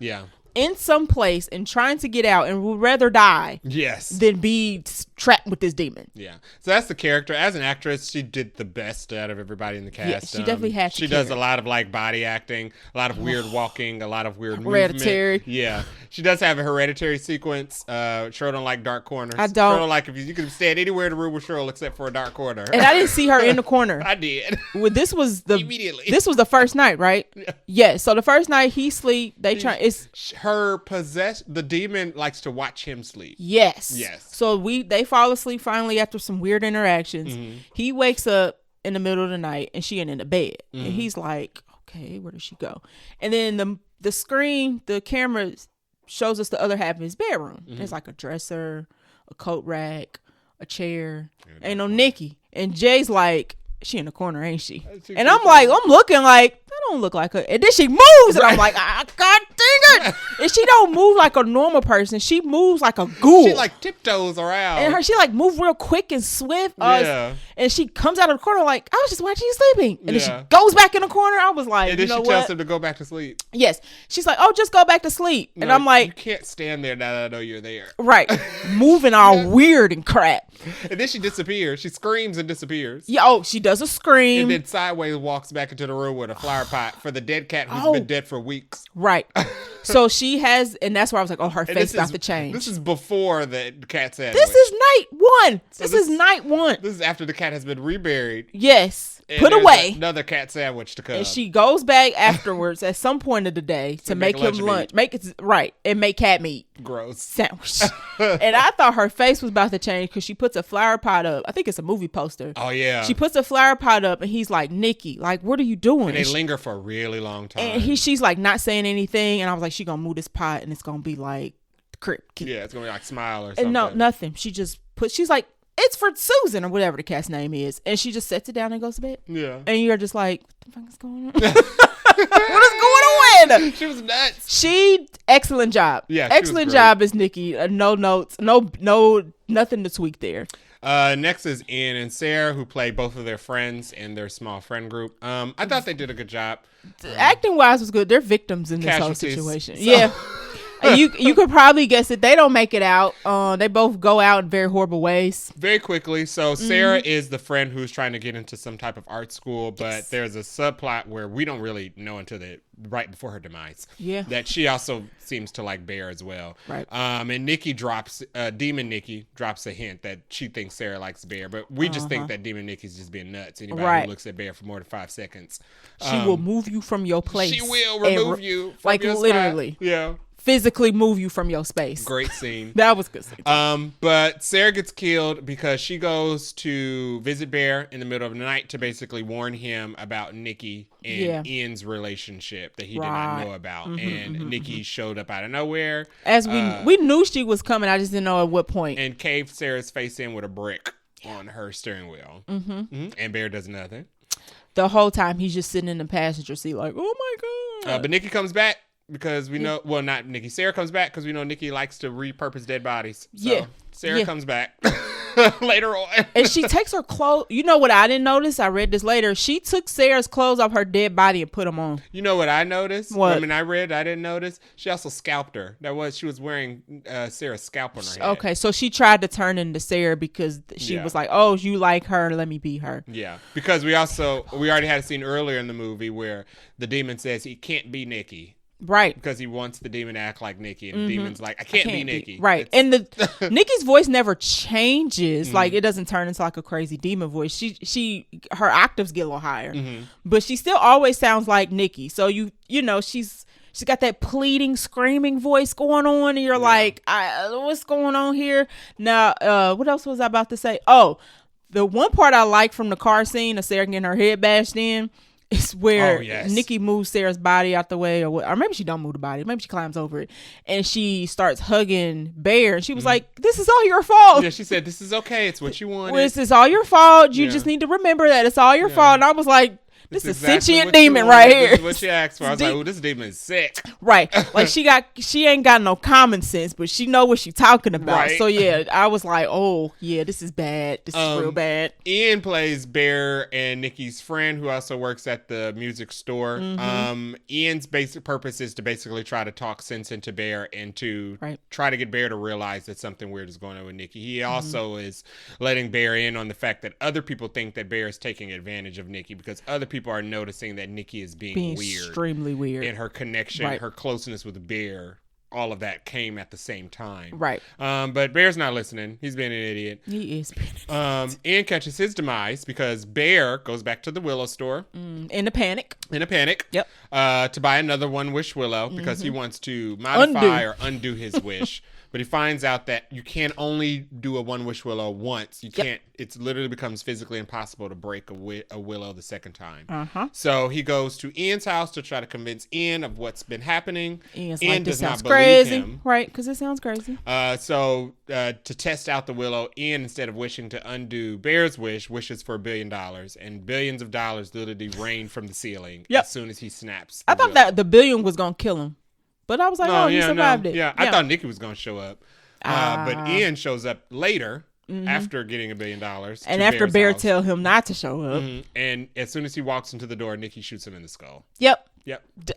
in some place and trying to get out and would rather die than be trapped with this demon. Yeah. So that's the character. As an actress, she did the best out of everybody in the cast. Yeah, she definitely had to. She does a lot of like body acting, a lot of weird walking, a lot of weird Hereditary. movement. Yeah. She does have a hereditary sequence. Cheryl don't like dark corners. I don't. Cheryl, like, if you could stand anywhere in the room with Cheryl except for a dark corner. And I didn't see her in the corner. I did. Well, this was immediately. This was the first night, right? Yeah. So the first night he sleep, it's her the demon likes to watch him sleep. Yes. So they fall asleep finally after some weird interactions. He wakes up in the middle of the night and she ain't in the bed. And he's like, okay, where did she go? And then the screen, the camera shows us the other half of his bedroom. It's like a dresser, a coat rack, a chair. Ain't no Nikki. And Jay's like, she in the corner, ain't she? And I'm like, I'm looking like, that don't look like her. And then she moves and I'm like, God finger. And she don't move like a normal person. She moves like a ghoul. She like tiptoes around. And she like move real quick and swift. Yeah. And she comes out of the corner like, I was just watching you sleeping. And then she goes back in the corner. I was like, and then you know she tells him to go back to sleep. Yes. She's like, oh, just go back to sleep. And I'm like, you can't stand there now that I know you're there. Right. Moving all weird and crap. And then she disappears. She screams and disappears. Yeah. Oh, she does a scream. And then sideways walks back into the room with a flower pot for the dead cat who's been dead for weeks. Right. So she has, and that's where I was like, oh, her face about to change. This is before the cat sandwich. This is night one. So this is night one. This is after the cat has been reburied. Yes. And put away. Another cat sandwich to come. And she goes back afterwards at some point of the day to make him lunch. Make it right. And make cat meat. Gross. Sandwich. And I thought her face was about to change because she puts a flower pot up. I think it's a movie poster. Oh, yeah. She puts a flower pot up and he's like, Nikki, like, what are you doing? And they linger for a really long time. And she's like not saying anything. And I was like, she gonna move this pot and it's gonna be like Crip. Yeah, it's gonna be like Smile or something. And no, nothing. She just she's like, it's for Susan or whatever the cat's name is. And she just sets it down and goes to bed. Yeah. And you're just like, what the fuck is going on? What is going on? She was nuts. Excellent job. Yeah. Excellent job as Nikki. No notes. No, nothing to tweak there. Next is Ian and Sarah, who play both of their friends in their small friend group. I thought they did a good job. Acting wise was good. They're victims in this whole situation. So. Yeah. You could probably guess it. They don't make it out. They both go out in very horrible ways. Very quickly. So Sarah is the friend who's trying to get into some type of art school, but there's a subplot where we don't really know until right before her demise. Yeah. That she also seems to like Bear as well. Right. And Nikki Demon Nikki drops a hint that she thinks Sarah likes Bear, but we just think that Demon Nikki's just being nuts. Anybody who looks at Bear for more than 5 seconds. She will move you from your place. She will remove you from like your literally. Spot. Yeah. Physically move you from your space. Great scene. That was good scene. But Sarah gets killed because she goes to visit Bear in the middle of the night to basically warn him about Nikki and Ian's relationship that he did not know about. And Nikki showed up out of nowhere. As we knew she was coming, I just didn't know at what point. And caved Sarah's face in with a brick on her steering wheel. And Bear does nothing. The whole time he's just sitting in the passenger seat like, oh my God. But Nikki comes back. Because we know, well, not Nikki. Sarah comes back because we know Nikki likes to repurpose dead bodies. So Sarah comes back later on. And she takes her clothes. You know what I didn't notice? I read this later. She took Sarah's clothes off her dead body and put them on. You know what I noticed? What? I mean, I didn't notice. She also scalped her. She was wearing Sarah's scalp on her head. Okay, so she tried to turn into Sarah because she was like, oh, you like her, let me be her. Yeah, because we already had a scene earlier in the movie where the demon says he can't be Nikki. Right. Because he wants the demon to act like Nikki. And the demon's like, I can't be Nikki. Right. And Nikki's voice never changes. Like, it doesn't turn into like a crazy demon voice. Her octaves get a little higher. But she still always sounds like Nikki. So, you know, she's got that pleading, screaming voice going on. And you're like, what's going on here? Now, what else was I about to say? Oh, the one part I like from the car scene of Sarah getting her head bashed in. It's where Nikki moves Sarah's body out the way, or maybe she don't move the body. Maybe she climbs over it, and she starts hugging Bear. And she was like, "This is all your fault." Yeah, she said, "This is okay. It's what you wanted. This is all your fault. You just need to remember that it's all your fault." And I was like, This is a sentient demon right here. This is what she asked for. I was like, oh, this demon is sick. Right. Like she ain't got no common sense, but she know what she talking about. Right. So yeah, I was like, oh yeah, this is bad. This is real bad. Ian plays Bear and Nikki's friend who also works at the music store. Mm-hmm. Ian's basic purpose is to basically try to talk sense into Bear and to try to get Bear to realize that something weird is going on with Nikki. He also is letting Bear in on the fact that other people think that Bear is taking advantage of Nikki because other people are noticing that Nikki is being weird. Extremely weird. And her connection, her closeness with Bear, all of that came at the same time. Right. But Bear's not listening. He's being an idiot. He is being an idiot. Ian catches his demise because Bear goes back to the Willow store. In a panic. Yep. To buy another One Wish Willow because he wants to modify or undo his wish. But he finds out that you can only do a One Wish Willow once. You can't. It literally becomes physically impossible to break a willow the second time. So he goes to Ian's house to try to convince Ian of what's been happening. Ian like, does not believe him. Right, because it sounds crazy. So to test out the willow, Ian, instead of wishing to undo Bear's wish, wishes for $1 billion. And billions of dollars literally rain from the ceiling as soon as he snaps. I thought that the billion was going to kill him. But I was like, he survived it. Yeah, I thought Nikki was going to show up. But Ian shows up later after getting $1 billion. And after Bear tell him not to show up. And as soon as he walks into the door, Nikki shoots him in the skull. Yep.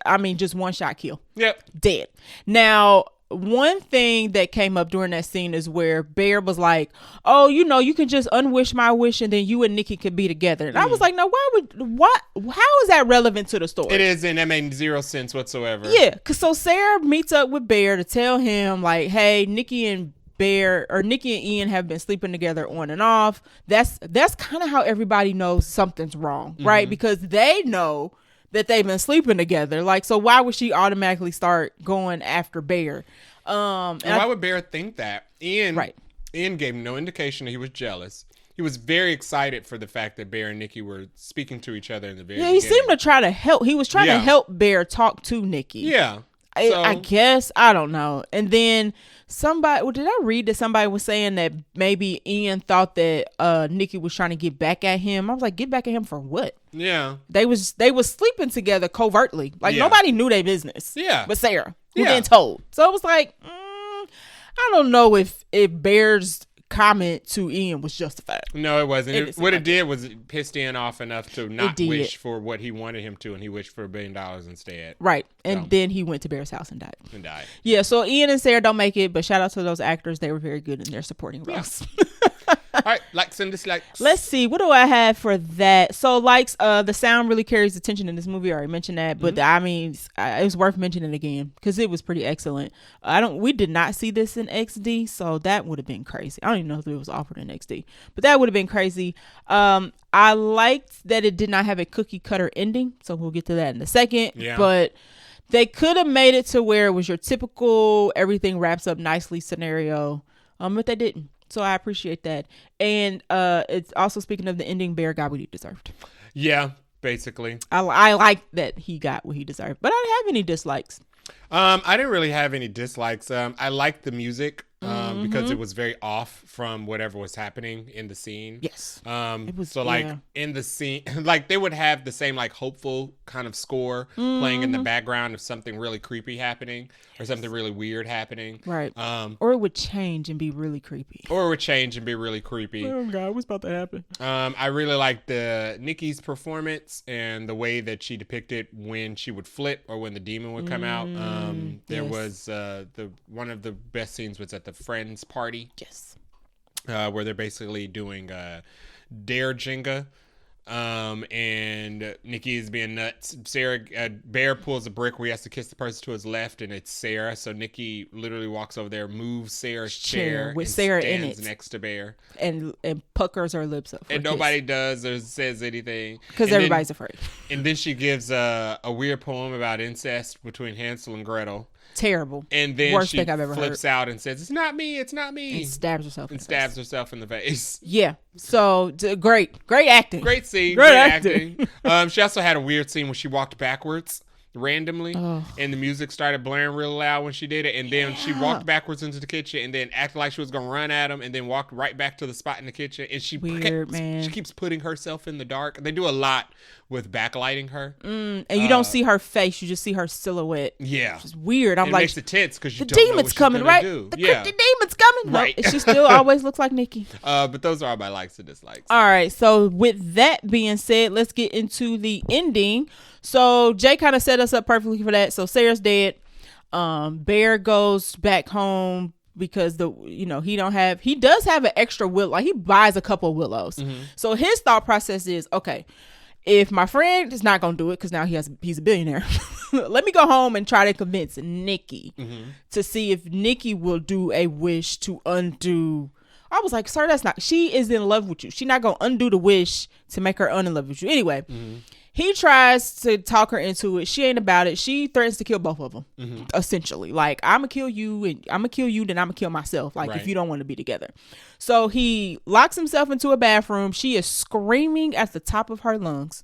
I mean, just one shot kill. Yep. Dead. Now, one thing that came up during that scene is where Bear was like, oh, you can just unwish my wish and then you and Nikki could be together. And I was like, no, how is that relevant to the story? It is, and that made zero sense whatsoever. Yeah, because so Sarah meets up with Bear to tell him, like, hey, Nikki and Ian have been sleeping together on and off. That's kind of how everybody knows something's wrong, right? Because they know that they've been sleeping together. Like, so why would she automatically start going after Bear? And why would Bear think that? Ian gave no indication that he was jealous. He was very excited for the fact that Bear and Nikki were speaking to each other in the very beginning. He seemed to try to help. He was trying to help Bear talk to Nikki. Yeah. I guess. I don't know. And then did I read that somebody was saying that maybe Ian thought that Nikki was trying to get back at him? I was like, get back at him for what? Yeah. They was sleeping together covertly. Like, nobody knew their business. Yeah. But Sarah, who been told. So it was like, I don't know if Bear's comment to Ian was justified. No, it wasn't. What it did was it pissed Ian off enough to not wish for what he wanted him to, and he wished for $1 billion instead. Right. And then he went to Bear's house and died. Yeah, so Ian and Sarah don't make it, but shout out to those actors. They were very good in their supporting roles. All right, likes and dislikes. Let's see. What do I have for that? So likes, the sound really carries attention in this movie. I already mentioned that, but I mean, it was worth mentioning again because it was pretty excellent. We did not see this in XD, so that would have been crazy. I don't even know if it was offered in XD, but that would have been crazy. I liked that it did not have a cookie cutter ending, so we'll get to that in a second. Yeah. But they could have made it to where it was your typical everything wraps up nicely scenario, but they didn't. So I appreciate that. And it's also, speaking of the ending, Bear got what he deserved. Yeah, basically. I like that he got what he deserved. But I didn't have any dislikes. I didn't really have any dislikes. I liked the music because it was very off from whatever was happening in the scene. Yes. It was, so like in the scene, like they would have the same like hopeful kind of score playing in the background of something really creepy happening or something really weird happening. Right. Or it would change and be really creepy. Oh God, what's about to happen? I really liked Nikki's performance and the way that she depicted when she would flip or when the demon would come out. There was one of the best scenes was at the Friends party. Yes. Where they're basically doing Dare Jenga. And Nikki is being nuts. Bear pulls a brick where he has to kiss the person to his left, and it's Sarah. So Nikki literally walks over there, moves Sarah's chair with Sarah in stands it next to Bear, and puckers her lips up. And nobody does or says anything because everybody's afraid. And then she gives a weird poem about incest between Hansel and Gretel. Terrible. And then worst she thing I've ever flips heard. out and says, "It's not me. It's not me." And stabs herself. Herself in the face. Yeah. So great acting. Great scene. Great acting. She also had a weird scene where she walked backwards randomly, and the music started blaring real loud when she did it, and then she walked backwards into the kitchen and then acted like she was gonna run at him, and then walked right back to the spot in the kitchen, and she keeps putting herself in the dark. They do a lot with backlighting her, and you don't see her face; you just see her silhouette. Yeah, which is weird. I'm it like, makes it tense because the demon's coming, right? The demon's coming, right? No, she still always looks like Nikki. But those are all my likes and dislikes. All right, so with that being said, let's get into the ending. So Jay kind of set us up perfectly for that. So Sarah's dead. Bear goes back home because he does have an extra willow. Like, he buys a couple of willows. So his thought process is, okay, if my friend is not gonna do it because now he's a billionaire, let me go home and try to convince Nikki to see if Nikki will do a wish to undo. I was like, sir, she is in love with you. She's not gonna undo the wish to make her in love with you. Anyway. He tries to talk her into it. She ain't about it. She threatens to kill both of them, essentially. Like, I'm going to kill you, and I'm going to kill you, then I'm going to kill myself, like, if you don't want to be together. So he locks himself into a bathroom. She is screaming at the top of her lungs.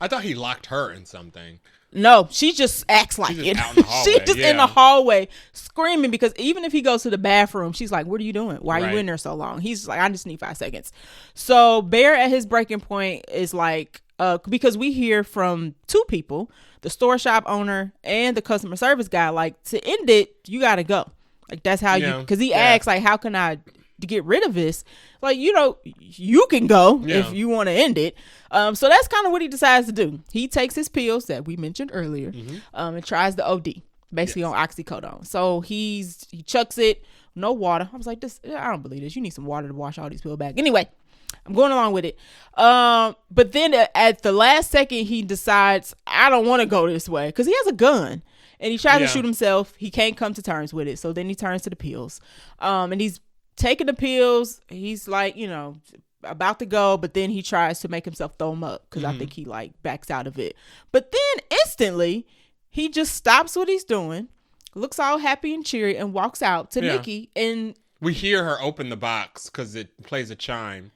I thought he locked her in something. No, she just acts like it. She's just in the hallway screaming because even if he goes to the bathroom, she's like, what are you doing? Why are you in there so long? He's like, I just need 5 seconds. So Bear at his breaking point is like, because we hear from 2 people, the store shop owner and the customer service guy, like, to end it, you got to go. Like, that's how you, because he asks, like, how can I get rid of this? Like, you can go if you want to end it. So that's kind of what he decides to do. He takes his pills that we mentioned earlier, and tries the OD, basically on oxycodone. So he chucks it, no water. I was like, I don't believe this. You need some water to wash all these pills back. Anyway, I'm going along with it. But then at the last second, he decides, I don't want to go this way, because he has a gun. And he tries to shoot himself. He can't come to terms with it. So then he turns to the pills. And he's taking the pills. He's like, about to go, but then he tries to make himself throw them up because I think he like backs out of it. But then instantly he just stops what he's doing, looks all happy and cheery, and walks out to Nikki. And we hear her open the box because it plays a chime.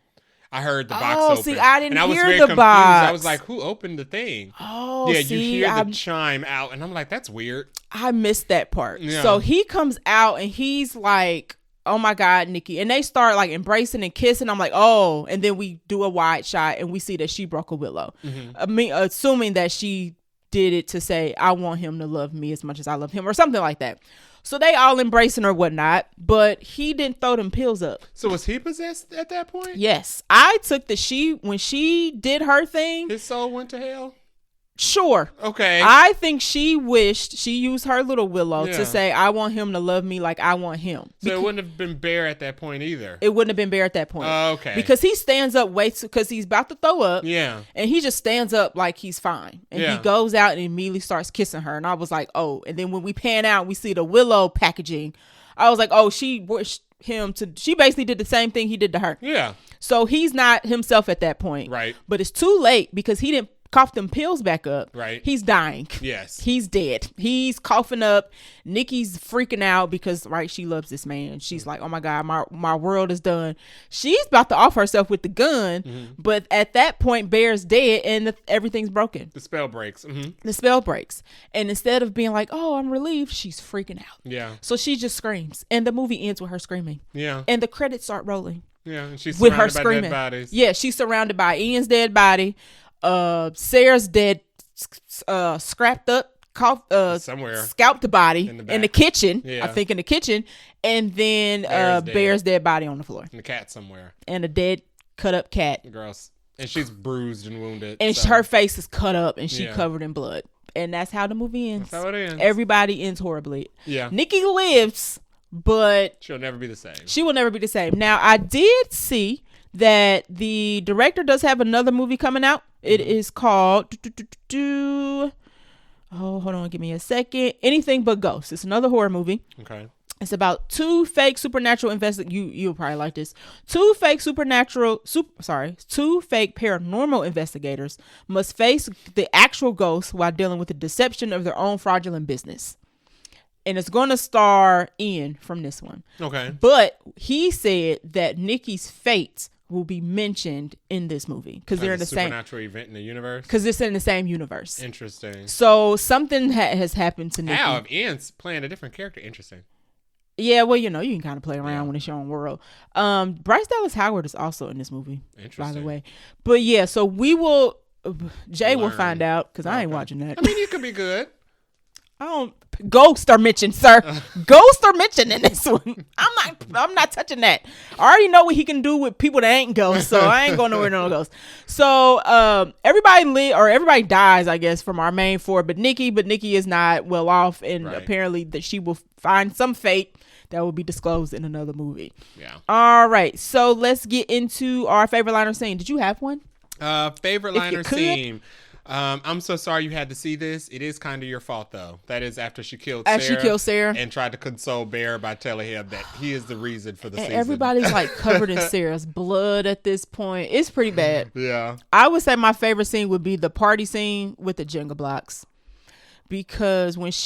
I heard the box open. See, I didn't and hear I was very the confused. box. I was like, who opened the thing? Oh, yeah, you hear the chime out, and I'm like, that's weird. I missed that part. Yeah. So he comes out, and he's like, oh my God, Nikki. And they start like embracing and kissing. I'm like, oh. And then we do a wide shot, and we see that she broke a willow. Assuming that she did it to say, I want him to love me as much as I love him, or something like that. So they all embracing or whatnot, but he didn't throw them pills up. So was he possessed at that point? Yes. I took when she did her thing. His soul went to hell? Sure. Okay. I think she used her little willow to say, I want him to love me like I want him. So it wouldn't have been Bear at that point either. It wouldn't have been Bear at that point. Okay. Because he stands up, because he's about to throw up. Yeah. And he just stands up like he's fine. And he goes out and immediately starts kissing her. And I was like, oh. And then when we pan out, we see the willow packaging. I was like, oh, she wished him to. She basically did the same thing he did to her. Yeah. So he's not himself at that point. Right. But it's too late because he didn't cough them pills back up. Right. He's dying. Yes. He's dead. He's coughing up. Nikki's freaking out because, she loves this man. She's like, oh my God, my world is done. She's about to off herself with the gun. But at that point, Bear's dead and everything's broken. The spell breaks. The spell breaks. And instead of being like, oh, I'm relieved, she's freaking out. Yeah. So she just screams. And the movie ends with her screaming. Yeah. And the credits start rolling. Yeah. And she's surrounded with her screaming. By dead bodies. Yeah. She's surrounded by Ian's dead body. Sarah's dead, scrapped up, somewhere, scalped body in the kitchen. Yeah. I think in the kitchen, and then Bear's dead body on the floor, and the cat somewhere, and a dead, cut up cat. Gross. And she's bruised and wounded, and her face is cut up, and she covered in blood. And that's how the movie ends. That's how it ends. Everybody ends horribly. Yeah. Nikki lives, but she'll never be the same. She will never be the same. Now, I did see that the director does have another movie coming out. It is called hold on, give me a second. Anything But Ghosts. It's another horror movie. Okay. It's about 2 fake supernatural you'll probably like this. 2 fake paranormal investigators must face the actual ghosts while dealing with the deception of their own fraudulent business. And it's going to star Ian from this one. Okay. But he said that Nikki's fate will be mentioned in this movie because they're in the same supernatural event in the universe. Because it's in the same universe. Interesting. So something has happened to Nikki. How? If Ian's playing a different character, interesting. Yeah, well, you can kind of play around when it's your own world. Bryce Dallas Howard is also in this movie, by the way. But yeah, so we will. Jay will find out because I ain't watching that. I mean, you could be good. Ghosts are mentioned, sir. Ghosts are mentioned in this one. I'm not touching that. I already know what he can do with people that ain't ghosts, so I ain't going nowhere no ghosts. So everybody dies, I guess, from our main 4, but Nikki is not well off, and apparently that she will find some fate that will be disclosed in another movie. Yeah. All right, so let's get into our favorite line or scene. Did you have one? Favorite line or scene. I'm so sorry you had to see this. It is kind of your fault, though. That is after she killed Sarah. And tried to console Bear by telling him that he is the reason for the season. Everybody's like covered in Sarah's blood at this point. It's pretty bad. Yeah. I would say my favorite scene would be the party scene with the Jenga blocks. Because when it's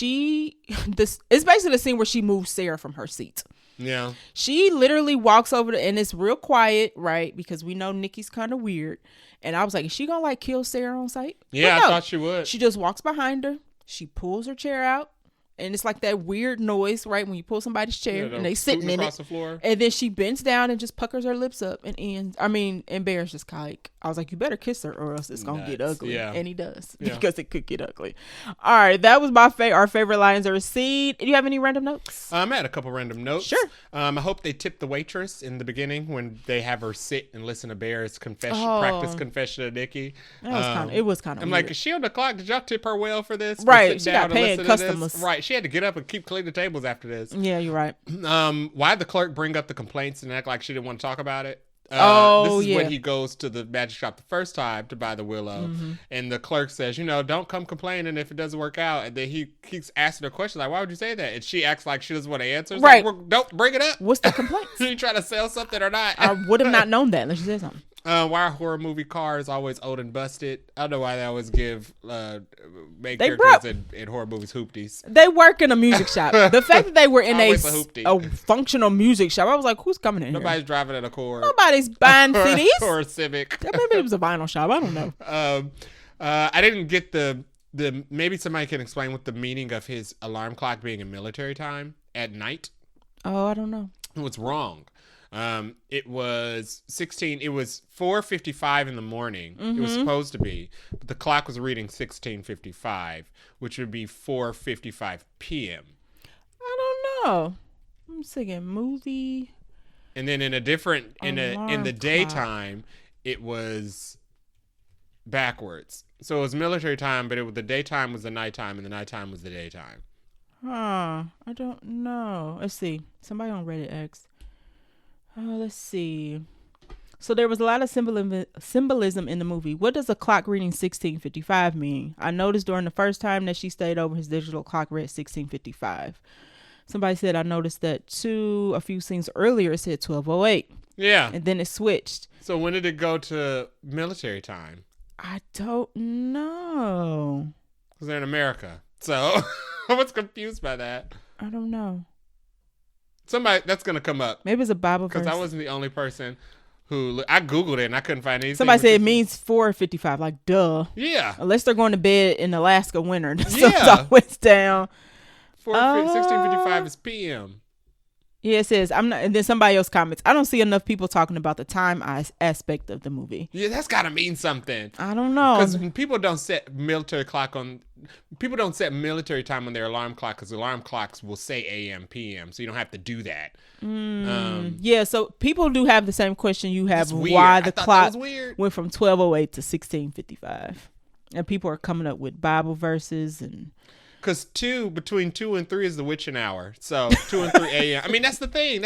basically the scene where she moves Sarah from her seat. Yeah. She literally walks over and it's real quiet, right? Because we know Nikki's kind of weird. And I was like, is she gonna like kill Sarah on sight? Yeah, no. I thought she would. She just walks behind her. She pulls her chair out. And it's like that weird noise, right? When you pull somebody's chair and they sitting in it. The floor. And then she bends down and just puckers her lips up and ends. And Bear's just like, I was like, you better kiss her or else it's going to get ugly. Yeah. And he does because it could get ugly. All right. That was our favorite lines ever seen. Do you have any random notes? I had a couple random notes. Sure. I hope they tip the waitress in the beginning when they have her sit and listen to Bear's practice confession to Nikki. It was kind of I'm weird. like, is she on the clock? Did y'all tip her well for this? Right. She got paying customers. Right. She had to get up and keep cleaning the tables after this. Yeah, you're right. Why'd the clerk bring up the complaints and act like she didn't want to talk about it? This is when he goes to the magic shop the first time to buy the willow, and the clerk says, don't come complaining if it doesn't work out. And then he keeps asking her questions like, why would you say that? And she acts like she doesn't want to answer. It's right. Like, well, don't bring it up. What's the complaint? You trying to sell something or not? I would have not known that unless you said something. Why are horror movie cars always old and busted? I don't know why they always give main characters in horror movies hoopties. They work in a music shop. The fact that they were in a functional music shop, I was like, who's coming in Nobody's here? driving in a Accord. Nobody's buying CDs. Or a Civic. Maybe it was a vinyl shop. I don't know. I didn't get the maybe somebody can explain what the meaning of his alarm clock being in military time at night. Oh, I don't know. What's wrong? It was 4:55 in the morning. It was supposed to be, but the clock was reading 16:55, which would be 4:55 p.m. I don't know. I'm thinking movie. And then in a different in the daytime, it was backwards. So it was military time, but the daytime was the nighttime, and the nighttime was the daytime. I don't know. Let's see. Somebody on Reddit asked. Let's see. So there was a lot of symbolism in the movie. What does a clock reading 16:55 mean? I noticed during the first time that she stayed over, his digital clock read 16:55. Somebody said I noticed that too. A few scenes earlier it said 12:08. Yeah. And then it switched. So when did it go to military time? I don't know. Because they're in America. So I was confused by that. I don't know. Somebody that's gonna come up. Maybe it's a Bible verse. Because I wasn't the only person who I googled it and I couldn't find anything. Somebody said it means 4:55. Like duh. Yeah. Unless they're going to bed in Alaska winter. Yeah. Always down. 16:55 is p.m. Yeah, it says I'm not. And then somebody else comments. I don't see enough people talking about the time aspect of the movie. Yeah, that's got to mean something. I don't know. Because people don't set military time on their alarm clock because alarm clocks will say a.m. p.m. So you don't have to do that. Yeah, so people do have the same question you have. Why the clock went from 12:08 to 16:55, and people are coming up with Bible verses and. Because between 2 and 3 is the witching hour. So 2 and 3 a.m. I mean, that's the thing.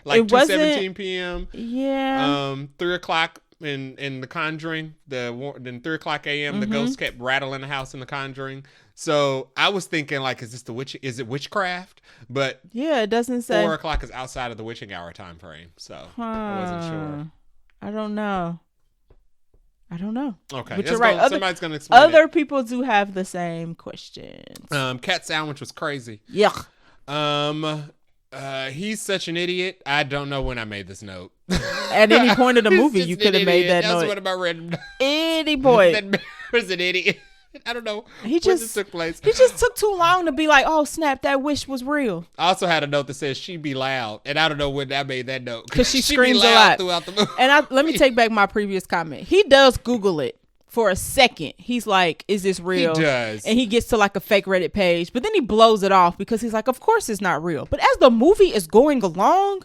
Like 2:17 p.m. Yeah. 3 o'clock in The Conjuring. Then 3 o'clock a.m. The ghost kept rattling the house in The Conjuring. So I was thinking, like, is it witchcraft? But yeah, it doesn't say. 4 o'clock is outside of the witching hour time frame. So I wasn't sure. I don't know. Okay, but you're right. Somebody's gonna explain. Other people do have the same questions. Cat sandwich was crazy. Yeah. He's such an idiot. I don't know when I made this note. At any point of the movie, you could have made that note. That's one of my random. Any point. That was an idiot. I don't know when this took place. He just took too long to be like, oh, snap, that wish was real. I also had a note that says she be loud. And I don't know when I made that note. Because she screams a lot throughout the movie. And let me take back my previous comment. He does Google it for a second. He's like, is this real? He does. And he gets to like a fake Reddit page. But then he blows it off because he's like, of course it's not real. But as the movie is going along,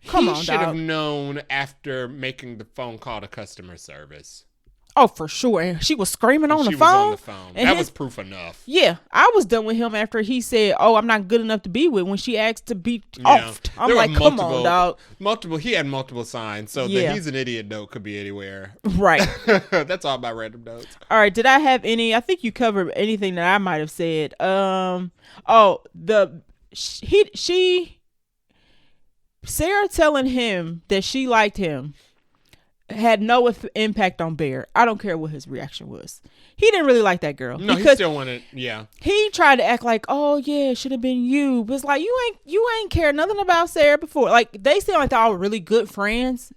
come on, He should have known after making the phone call to customer service. Oh, for sure. She was screaming on the phone. She was on the phone. And that was proof enough. Yeah. I was done with him after he said, oh, I'm not good enough to be with when she asked to be offed. I'm like, come on, dog. He had multiple signs. So that he's an idiot note could be anywhere. Right. That's all my random notes. All right. Did I have any? I think you covered anything that I might have said. Sarah telling him that she liked him. had no impact on Bear. I don't care what his reaction was. He didn't really like that girl. No, he still wanted, He tried to act like, oh yeah, it should have been you. But it's like, you ain't cared nothing about Sarah before. Like, they seem like they're all really good friends.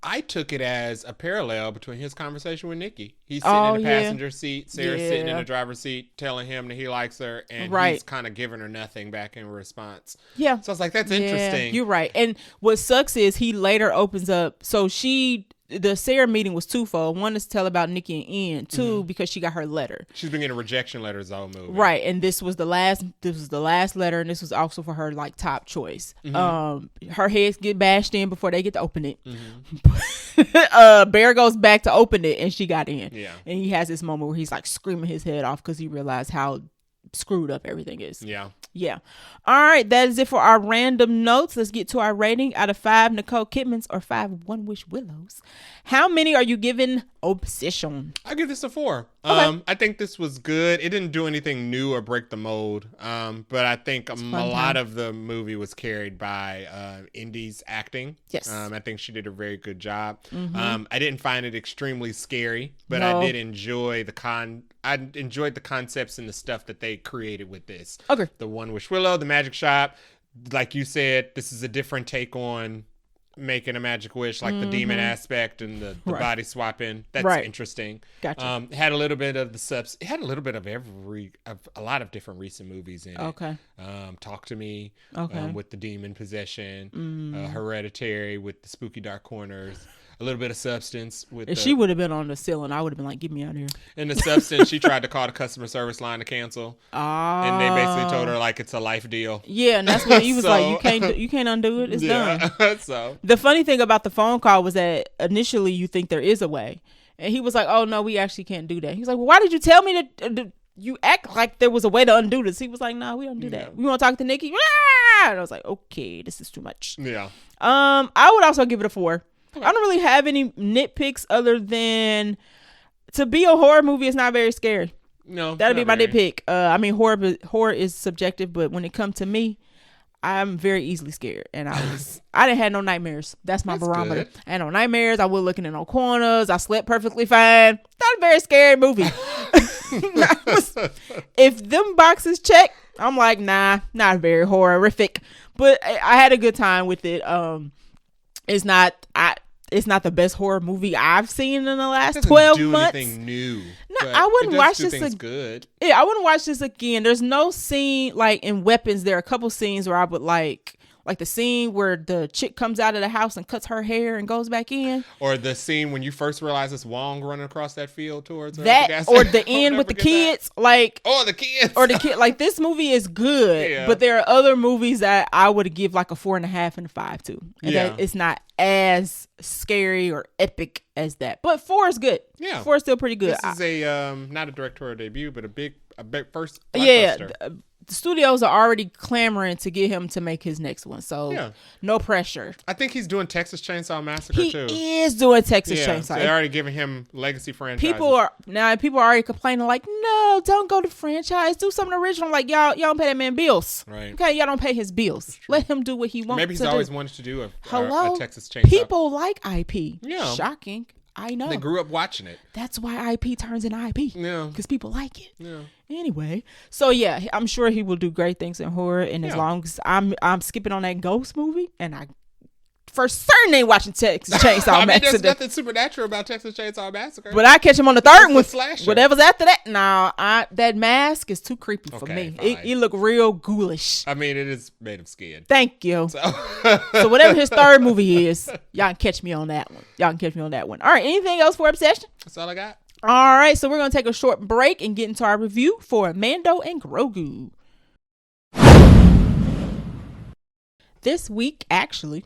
I took it as a parallel between his conversation with Nikki. He's sitting in the passenger seat, Sarah's sitting in the driver's seat, telling him that he likes her, and he's kind of giving her nothing back in response. Yeah. So I was like, that's interesting. You're right. And what sucks is he later opens up. So the Sarah meeting was twofold. One is to tell about Nikki and Ian. Two, because she got her letter. She's been getting rejection letters the whole movie. Right. And this was the last letter, and this was also for her like top choice. Her heads get bashed in before they get to open it. Bear goes back to open it, and she got in. Yeah. And he has this moment where he's like screaming his head off because he realized how screwed up everything is. Yeah. All right, that is it for our random notes. Let's get to our rating. Out of 5 Nicole Kidmans or 5 One Wish Willows, how many are you giving Obsession? I give this a 4. Okay. I think this was good. It didn't do anything new or break the mold. But I think a lot of the movie was carried by Indy's acting. Yes. I think she did a very good job. I didn't find it extremely scary, but I did enjoy I enjoyed the concepts and the stuff that they created with this. Okay. The One Wish Willow, the magic shop. Like you said, this is a different take on making a magic wish, like the demon aspect and the body swapping. That's interesting. Gotcha. Had a little bit of it had a little bit of a lot of different recent movies in it. Okay. Talk to Me. Okay. With the demon possession. Hereditary with the spooky dark corners. A little bit of Substance. If she would have been on the ceiling, I would have been like, get me out of here. In the Substance, she tried to call the customer service line to cancel. And they basically told her like it's a life deal. Yeah, and that's what he was like, you can't undo it. It's done. So the funny thing about the phone call was that initially you think there is a way. And he was like, oh no, we actually can't do that. He was like, well, why did you tell me that you act like there was a way to undo this? He was like, no, we don't do that. We want to talk to Nikki? And I was like, okay, this is too much. Yeah. I would also give it a 4. Okay. I don't really have any nitpicks other than to be a horror movie, it's not very scary. No, that'd be my nitpick. I mean, horror is subjective, but when it comes to me, I'm very easily scared, and I didn't have no nightmares. That's my barometer. Good. I had no nightmares. I wasn't looking in no corners. I slept perfectly fine. Not a very scary movie. If them boxes check, I'm like, nah, not very horrific. But I had a good time with it. It's not the best horror movie I've seen in the last 12 months. Anything new. No, I wouldn't watch this good. Yeah, I wouldn't watch this again. There's no scene like in Weapons. There are a couple scenes where I would like the scene where the chick comes out of the house and cuts her hair and goes back in, or the scene when you first realize it's Wong running across that field towards her. That, or the end with the kids, the kids, or the kid. Like, this movie is good, but there are other movies that I would give like a 4.5 and a 5 to, and that it's not as scary or epic as that. But 4 is good. Yeah, 4 is still pretty good. This is a not a directorial debut, but a big first. The studios are already clamoring to get him to make his next one, so no pressure. I think he's doing Texas Chainsaw Massacre too. He is doing Texas Chainsaw. So they're already giving him legacy franchises. People are already complaining like, no, don't go to franchise. Do something original. Like, y'all don't pay that man bills. Right. Okay, y'all don't pay his bills. Let him do what he wants. Maybe he's always wanted to do a Texas Chainsaw. People like IP. Yeah. Shocking. I know. They grew up watching it. That's why IP turns into IP. Yeah. Because people like it. Yeah. Anyway, so yeah, I'm sure he will do great things in horror. And as long as I'm skipping on that Ghost movie, and I for certain ain't watching Texas Chainsaw Massacre. There's nothing supernatural about Texas Chainsaw Massacre. But I catch him on the third one. Slasher. Whatever's after that. Nah, that mask is too creepy for me. It look real ghoulish. I mean, it is made of skin. Thank you. So whatever his third movie is, y'all can catch me on that one. All right, anything else for Obsession? That's all I got. All right, so we're going to take a short break and get into our review for Mando and Grogu. This week, actually,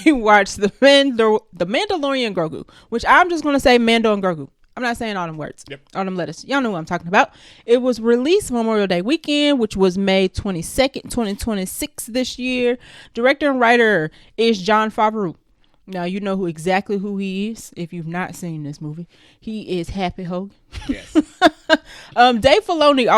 we watched the Mandalorian Grogu, which I'm just going to say Mando and Grogu. I'm not saying all them words. Yep. All them letters. Y'all know what I'm talking about. It was released Memorial Day weekend, which was May 22nd, 2026 this year. Director and writer is Jon Favreau. Now, you know exactly who he is if you've not seen this movie. He is Happy Hogan. Yes. Dave Filoni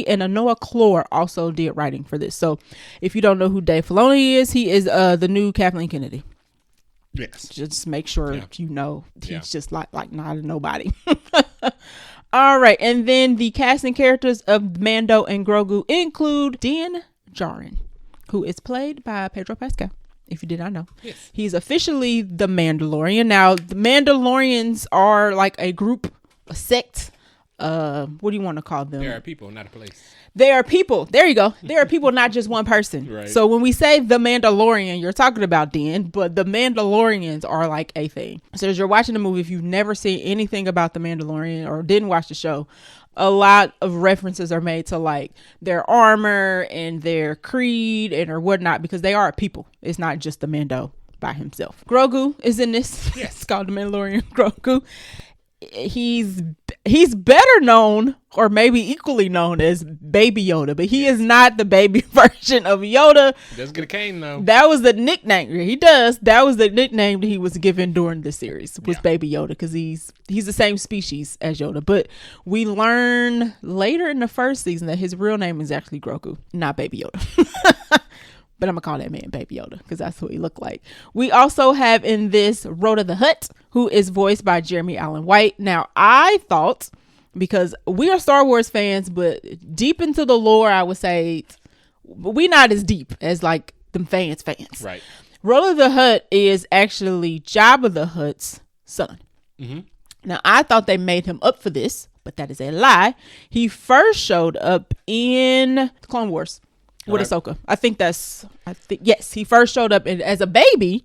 and Anoa Clore also did writing for this. So if you don't know who Dave Filoni is, he is the new Kathleen Kennedy. Yes. Just make sure you know he's just like not a nobody. All right, and then the casting characters of Mando and Grogu include Din Djarin, who is played by Pedro Pascal. If you did not know, yes, he's officially the Mandalorian. Now, the Mandalorians are like a group, a sect. What do you want to call them? They are people, not a place. They are people. There you go. They are people, not just one person. Right. So when we say the Mandalorian, you're talking about Din, but the Mandalorians are like a thing. So as you're watching the movie, if you've never seen anything about the Mandalorian or didn't watch the show, a lot of references are made to like their armor and their creed and or whatnot, because they are people. It's not just the Mando by himself. Grogu is in this. Yes. It's called the Mandalorian Grogu. He's better known, or maybe equally known, as Baby Yoda, but he is not the baby version of Yoda. He does get a cane though. That was the nickname. He does. That was the nickname that he was given during the series, was Baby Yoda, because he's the same species as Yoda. But we learn later in the first season that his real name is actually Grogu, not Baby Yoda. But I'm going to call that man Baby Yoda because that's what he looked like. We also have in this Rhoda the Hutt, who is voiced by Jeremy Allen White. Now, I thought, because we are Star Wars fans, but deep into the lore, I would say we not as deep as like them fans. Right. Rhoda the Hutt is actually Jabba the Hutt's son. Mm-hmm. Now, I thought they made him up for this, but that is a lie. He first showed up in Clone Wars. With Ahsoka. Yes, he first showed up as a baby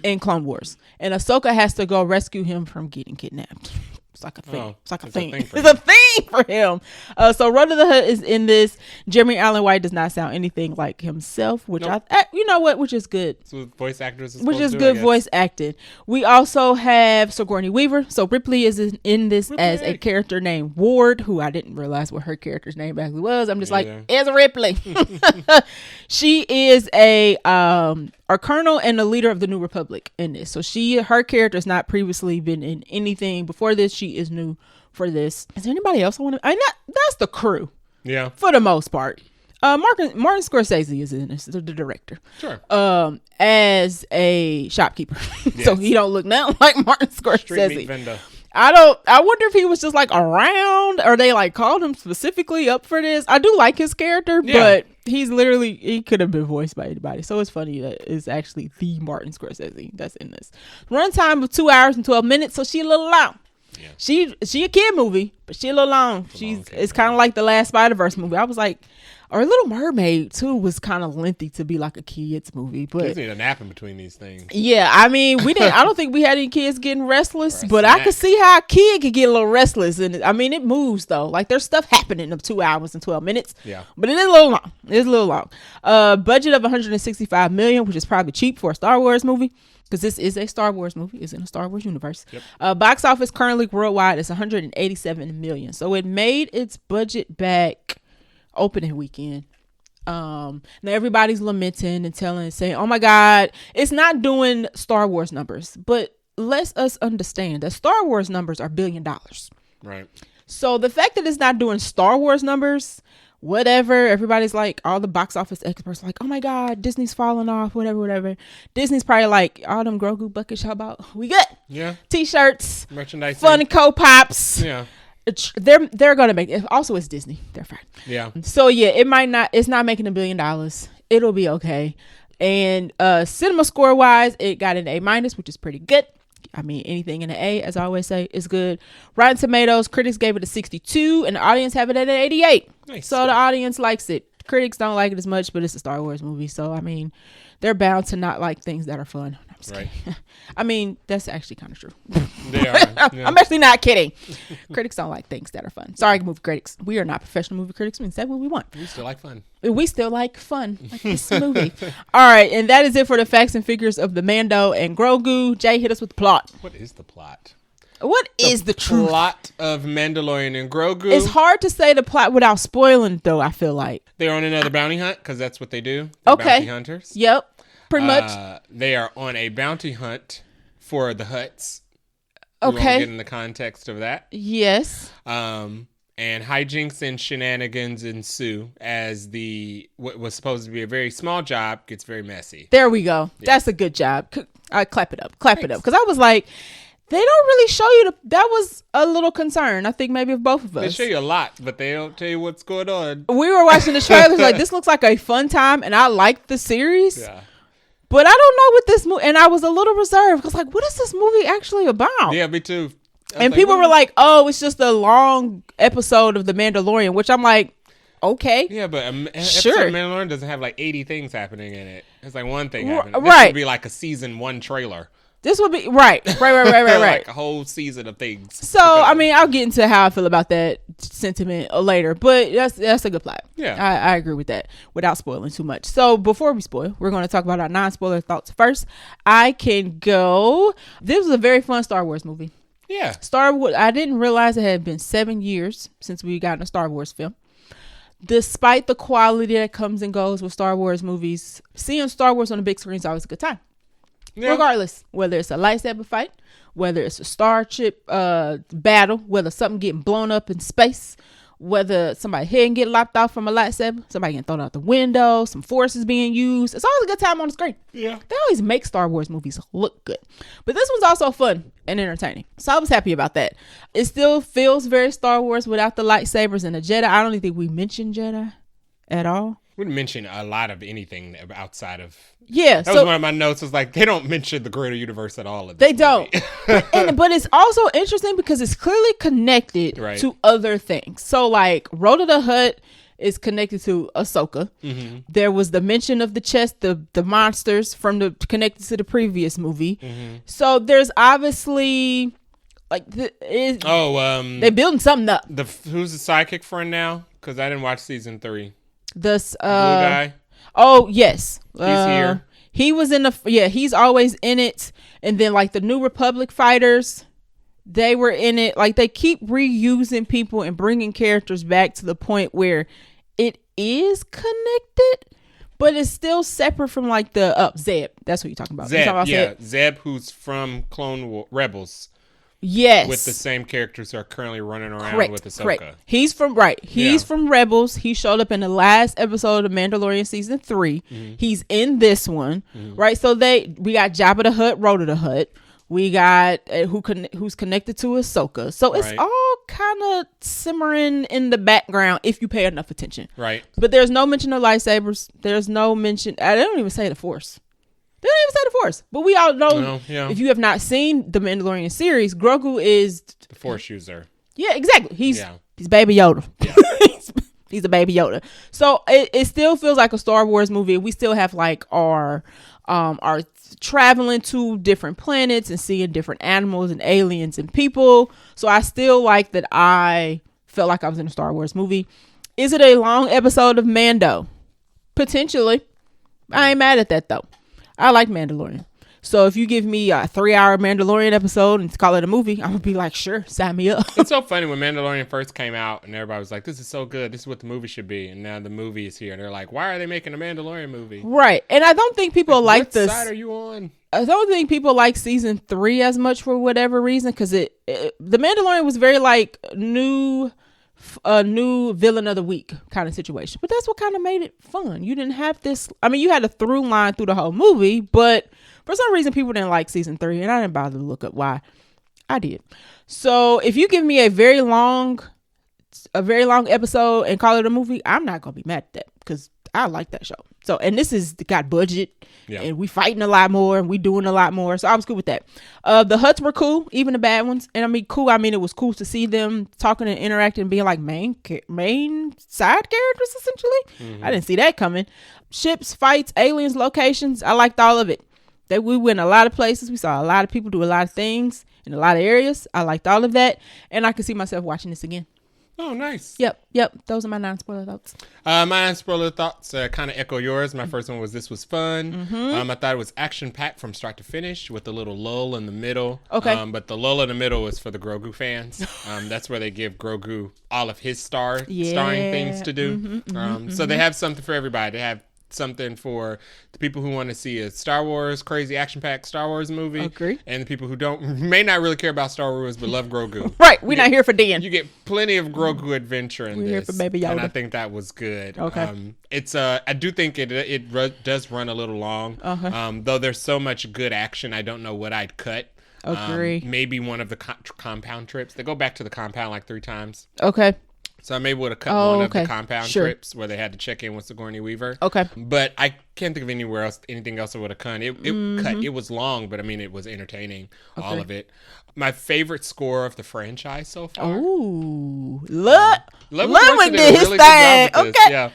in Clone Wars, and Ahsoka has to go rescue him from getting kidnapped. It's like a thing. It's a thing for him. So Rhoda the Hutt is in this. Jeremy Allen White does not sound anything like himself, which which is good. So voice actors, which is good voice acting. We also have Sigourney Weaver. So Ripley is in this as a character named Ward, who I didn't realize what her character's name actually was. I'm just like, it's Ripley. She is a colonel and a leader of the New Republic in this. So her character has not previously been in anything before this. She is new for this. Is there anybody else I want to? That's the crew. Yeah. For the most part. Martin Scorsese is in this, the director. Sure. As a shopkeeper. Yes. So he don't look nothing like Martin Scorsese. Street meat vendor. I wonder if he was just like around, or they like called him specifically up for this. I do like his character, but he could have been voiced by anybody. So it's funny that it's actually the Martin Scorsese that's in this. Runtime of 2 hours and 12 minutes, so she a little long. Yeah. She a kid movie, but she a little long. It's kind of like the last Spider-Verse movie. I was like, or Little Mermaid too was kind of lengthy to be like a kid's movie, but kids need a nap in between these things. Yeah, I mean, we didn't. I don't think we had any kids getting restless, but I could see how a kid could get a little restless. And I mean, it moves though. Like there's stuff happening in 2 hours and 12 minutes. Yeah, but it is a little long. It's a little long. Budget of $165 million, which is probably cheap for a Star Wars movie, because this is a Star Wars movie. It's in a Star Wars universe. Yep. Box office currently worldwide is $187 million. So it made its budget back opening weekend. Now everybody's lamenting and saying, oh my God, it's not doing Star Wars numbers. But let us understand that Star Wars numbers are $1 billion. Right. So the fact that it's not doing Star Wars numbers, whatever, everybody's like, all the box office experts like, oh my God, Disney's falling off, whatever. Disney's probably like, all them Grogu buckets, how about we good? Yeah. T-shirts, merchandise, Funko Pops. Yeah. They're gonna make it. Also, it's Disney. They're fine. Yeah. So yeah, it's not making $1 billion. It'll be okay. And cinema score wise, it got an A-, which is pretty good. I mean, anything in an A, as I always say, is good. Rotten Tomatoes, critics gave it a 62, and the audience have it at an 88. Nice. So the audience likes it. Critics don't like it as much, but it's a Star Wars movie, so I mean, they're bound to not like things that are fun. I'm just kidding. I mean, that's actually kind of true. They are. Yeah. I'm actually not kidding. Critics don't like things that are fun. Sorry, movie critics. We are not professional movie critics. We can say what we want. We still like fun. We still like fun, like this movie. All right, and that is it for the facts and figures of the Mando and Grogu. Jay, hit us with the plot. What is the plot? What is the truth? Plot of Mandalorian and Grogu. It's hard to say the plot without spoiling, though, I feel like. They're on another bounty hunt, because that's what they do. They're bounty hunters. Yep, pretty much. They are on a bounty hunt for the Hutts. Okay. We won't get in the context of that. Yes. And hijinks and shenanigans ensue as what was supposed to be a very small job gets very messy. There we go. Yeah. That's a good job. I clap it up. Because I was like, they don't really show you that was a little concern. I think maybe of both of us. They show you a lot, but they don't tell you what's going on. We were watching the trailers like, this looks like a fun time, and I like the series. Yeah. But I don't know what this movie, and I was a little reserved because like, what is this movie actually about? Yeah, me too. And people were like, oh, it's just a long episode of The Mandalorian, which I'm like, okay. Yeah, but episode of Mandalorian doesn't have like 80 things happening in it. It's like one thing happening. Right. This would be like a season 1 trailer. This would be right. Like a whole season of things. So I mean, I'll get into how I feel about that sentiment later, but that's a good plot. Yeah, I agree with that without spoiling too much. So before we spoil, we're going to talk about our non-spoiler thoughts first. I can go. This was a very fun Star Wars movie. Yeah, Star Wars. I didn't realize it had been 7 years since we got a Star Wars film. Despite the quality that comes and goes with Star Wars movies, seeing Star Wars on the big screen is always a good time. Yeah. Regardless, whether it's a lightsaber fight, whether it's a starship battle, whether something getting blown up in space, whether somebody's head get lopped off from a lightsaber, somebody getting thrown out the window, some force is being used. It's always a good time on the screen. Yeah. They always make Star Wars movies look good. But this one's also fun and entertaining. So I was happy about that. It still feels very Star Wars without the lightsabers and the Jedi. I don't even think we mentioned Jedi at all. We didn't mention a lot of anything outside of... Yeah. That was one of my notes. Was like, they don't mention the greater universe at all. They don't. But it's also interesting because it's clearly connected to other things. So like Rhoda the Hutt is connected to Ahsoka. Mm-hmm. There was the mention of the chest, the monsters connected to the previous movie. Mm-hmm. So there's obviously like they're building something up. Who's the sidekick friend now? Because I didn't watch season 3. This blue guy. Oh yes, he's here. He was in he's always in it. And then like the New Republic fighters, they were in it. Like they keep reusing people and bringing characters back to the point where it is connected, but it's still separate from like the Zeb. That's what you're talking about. Zeb, who's from Rebels. Yes. With the same characters who are currently running around with Ahsoka. Correct. He's from Rebels. He showed up in the last episode of Mandalorian season 3. Mm-hmm. He's in this one. Mm-hmm. Right. So we got Jabba the Hutt, Rhoda the Hutt. We got who's connected to Ahsoka. So it's all kind of simmering in the background if you pay enough attention. Right. But there's no mention of lightsabers. There's no mention. I don't even say the Force. They don't even say the Force. But we all know, if you have not seen the Mandalorian series, Grogu is... the Force user. Yeah, exactly. He's Baby Yoda. Yeah. He's a Baby Yoda. So it still feels like a Star Wars movie. We still have like our traveling to different planets and seeing different animals and aliens and people. So I still like that I felt like I was in a Star Wars movie. Is it a long episode of Mando? Potentially. I ain't mad at that though. I like Mandalorian. So if you give me a 3-hour Mandalorian episode and call it a movie, I'm going to be like, sure, sign me up. It's so funny when Mandalorian first came out and everybody was like, this is so good. This is what the movie should be. And now the movie is here. And they're like, why are they making a Mandalorian movie? Right. And I don't think people like this. What side are you on? I don't think people like season 3 as much for whatever reason. Because the Mandalorian was very like a new villain of the week kind of situation. But that's what kind of made it fun. You didn't have this. I mean, you had a through line through the whole movie, but for some reason people didn't like season 3, and I didn't bother to look up why. I did. So if you give me a very long episode and call it a movie, I'm not gonna be mad at that because I like that show. So, and this is got budget, and we fighting a lot more, and we doing a lot more. So I was cool with that. The Hutts were cool, even the bad ones. And I mean, cool. I mean, it was cool to see them talking and interacting and being like main side characters, essentially. Mm-hmm. I didn't see that coming. Ships, fights, aliens, locations. I liked all of it. We went a lot of places. We saw a lot of people do a lot of things in a lot of areas. I liked all of that. And I could see myself watching this again. Oh, nice. Yep. Those are my non-spoiler thoughts. My non-spoiler thoughts kind of echo yours. My first one was this was fun. Mm-hmm. I thought it was action-packed from start to finish with a little lull in the middle. Okay. But the lull in the middle is for the Grogu fans. That's where they give Grogu all of his starring things to do. So they have something for everybody. They have something for the people who want to see a Star Wars crazy action-packed Star Wars movie. Agree. And the people who may not really care about Star Wars but love Grogu. Right. We're not here for Dan. You get plenty of Grogu adventure in this. We're here for Baby Yoda. And I think that was good. Okay. It's I do think it does run a little long. Though there's so much good action, I don't know what I'd cut. Agree. Maybe one of the compound trips. They go back to the compound like 3 times. Okay. So I maybe would have cut one of the compound trips where they had to check in with Sigourney Weaver. Okay. But I can't think of anything else I would have cut. It was long, but I mean, it was entertaining, all of it. My favorite score of the franchise so far. Ooh. Ludwig did his really thing. Okay. Yeah.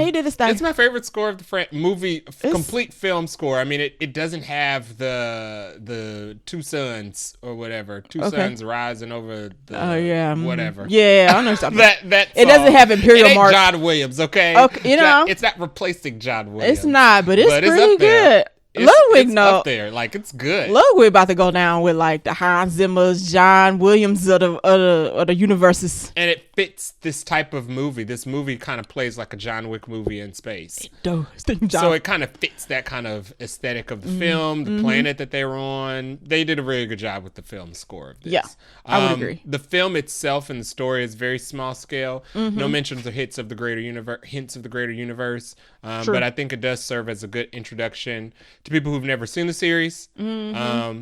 He did his thing. It's my favorite score of the complete film score. I mean, it doesn't have the two suns or whatever. Two suns rising over the whatever. Yeah, I know something. that it doesn't have Imperial March. March. John Williams, okay? Okay, it's not replacing John Williams. It's not, but it's pretty good. It's up there. Like, it's good. Ludwig about to go down with like the Hans Zimmers, John Williams of the universes. And it fits this type of movie. This movie kind of plays like a John Wick movie in space. It does. So it kind of fits that kind of aesthetic of the film, the planet that they were on. They did a really good job with the film score of this. Yeah, I would agree. The film itself and the story is very small scale. No mentions or hints of the greater universe. But I think it does serve as a good introduction to people who've never seen the series.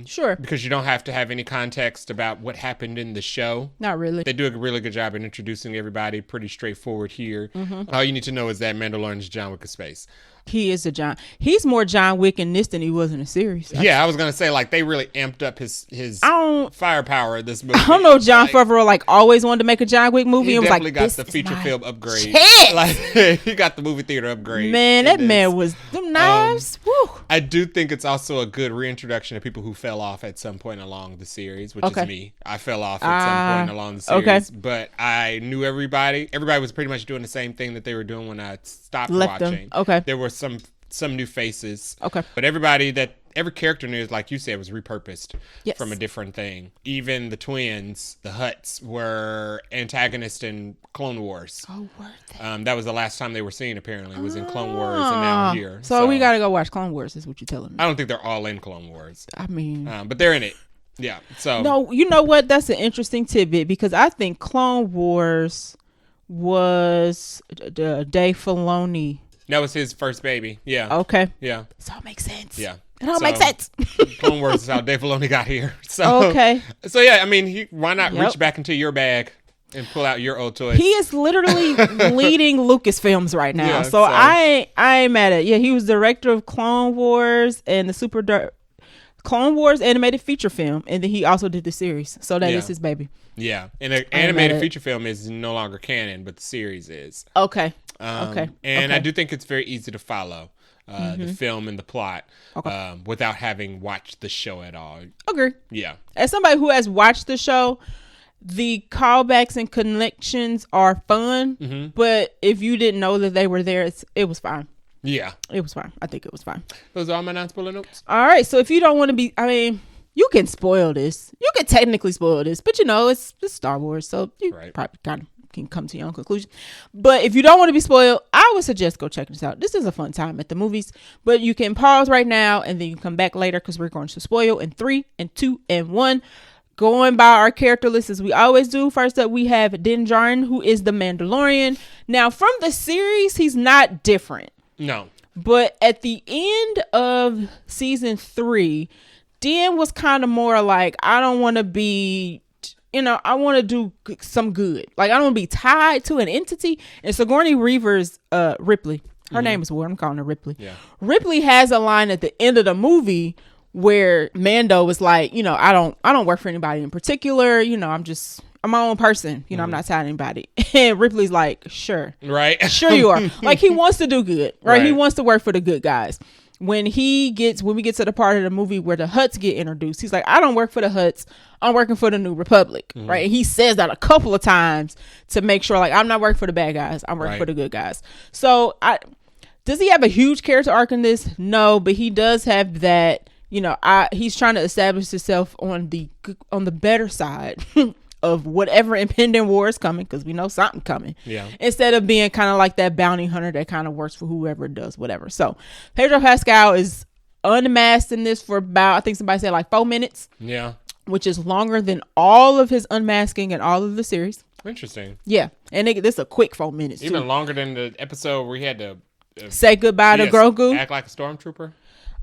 Sure. Because you don't have to have any context about what happened in the show. Not really. They do a really good job in introducing everybody. Pretty straightforward here. All you need to know is that Mandalorian is John Wick of space. He's more John Wick in this than he was in the series. Yeah, I was gonna say, like, they really amped up his firepower in this movie. I don't know if Jon Favreau always wanted to make a John Wick movie. He and was definitely like, got the feature film upgrade. Shit! Like, he got the movie theater upgrade. Man, that man was them knives. Woo. I do think it's also a good reintroduction to people who fell off at some point along the series, which is me. I fell off at some point along the series, but I knew everybody. Everybody was pretty much doing the same thing that they were doing when I stopped watching. Okay. There were some new faces. Okay. But every character in it, like you said, was repurposed from a different thing. Even the twins, the Hutts, were antagonists in Clone Wars. Oh, were they? That was the last time they were seen, apparently. It was in Clone Wars and now here. So we got to go watch Clone Wars, is what you're telling me. I don't think they're all in Clone Wars. I mean. But they're in it. Yeah. So. No, you know what? That's an interesting tidbit because I think Clone Wars was Dave Filoni. That was his first baby. Yeah. Okay. Yeah. This all makes sense. Yeah. It all makes sense. Clone Wars is how Dave Filoni got here. So, okay. So, yeah, I mean, why not reach back into your bag and pull out your old toys? He is literally leading Lucasfilms right now. Yeah, so I ain't mad at it. Yeah, he was director of Clone Wars and the Clone Wars animated feature film. And then he also did the series. So that is his baby. Yeah. And the animated feature film is no longer canon, but the series is. Okay. And I do think it's very easy to follow the film and the plot without having watched the show at all. Agree. Yeah. As somebody who has watched the show, the callbacks and connections are fun. But if you didn't know that they were there, it was fine. Yeah. It was fine. I think it was fine. Those are all my non-spoiler notes. All right. So if you don't want to be, you can spoil this. You can technically spoil this, but it's Star Wars, so you probably kind of can come to your own conclusion. But if you don't want to be spoiled, I would suggest go check this out. This is a fun time at the movies, but you can pause right now and then you can come back later because we're going to spoil in 3 and 2 and 1. Going by our character list as we always do. First up, we have Din Djarin, who is the Mandalorian. Now, from the series, he's not different. No. But at the end of season 3, Din was kind of more like, I don't want to be, I want to do some good. Like, I don't want to be tied to an entity. And Sigourney Weaver's Ripley, her name is what I'm calling her Ripley. Yeah. Ripley has a line at the end of the movie where Mando was like, I don't work for anybody in particular. I'm my own person. I'm not tied to anybody. And Ripley's like, sure. Right. Sure you are. Like, he wants to do good, right? He wants to work for the good guys. When we get to the part of the movie where the Hutts get introduced, he's like, I don't work for the Hutts. I'm working for the New Republic, right? And he says that a couple of times to make sure, like, I'm not working for the bad guys. I'm working for the good guys. So does he have a huge character arc in this? No, but he does have that, he's trying to establish himself on the better side of whatever impending war is coming, because we know something coming. Yeah. Instead of being kind of like that bounty hunter that kind of works for whoever does whatever. So Pedro Pascal is unmasked in this for about, I think somebody said like 4 minutes. Yeah. Which is longer than all of his unmasking and all of the series. Interesting. Yeah. And this is a quick 4 minutes. Even longer than the episode where he had to say goodbye to Grogu. Act like a stormtrooper.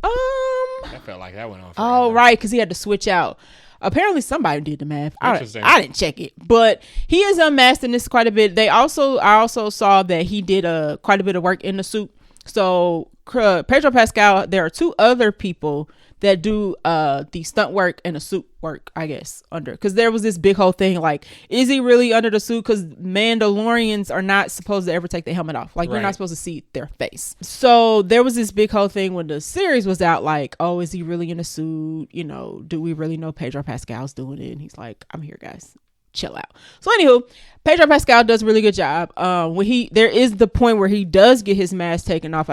I felt like that went on forever. Oh, right. Because he had to switch out. Apparently somebody did the math. I didn't check it, but he is unmasked in this quite a bit. I also saw that he did quite a bit of work in the suit. So Pedro Pascal, there are 2 other people that do the stunt work and the suit work, I guess, under, because there was this big whole thing like, is he really under the suit? Because Mandalorians are not supposed to ever take their helmet off, like you're not supposed to see their face. So there was this big whole thing when the series was out, like, oh, is he really in a suit? You know, do we really know Pedro Pascal's doing it? And he's like, I'm here, guys, chill out. So anywho, Pedro Pascal does a really good job. When there is the point where he does get his mask taken off.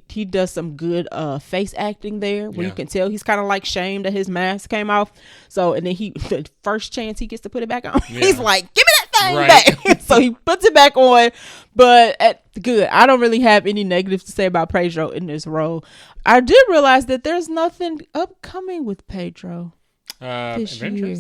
He does some good face acting there, where you can tell he's kind of like shamed that his mask came off. So, and then the first chance he gets to put it back on, he's like, give me that thing back. So he puts it back on. But good. I don't really have any negatives to say about Pedro in this role. I did realize that there's nothing upcoming with Pedro this year.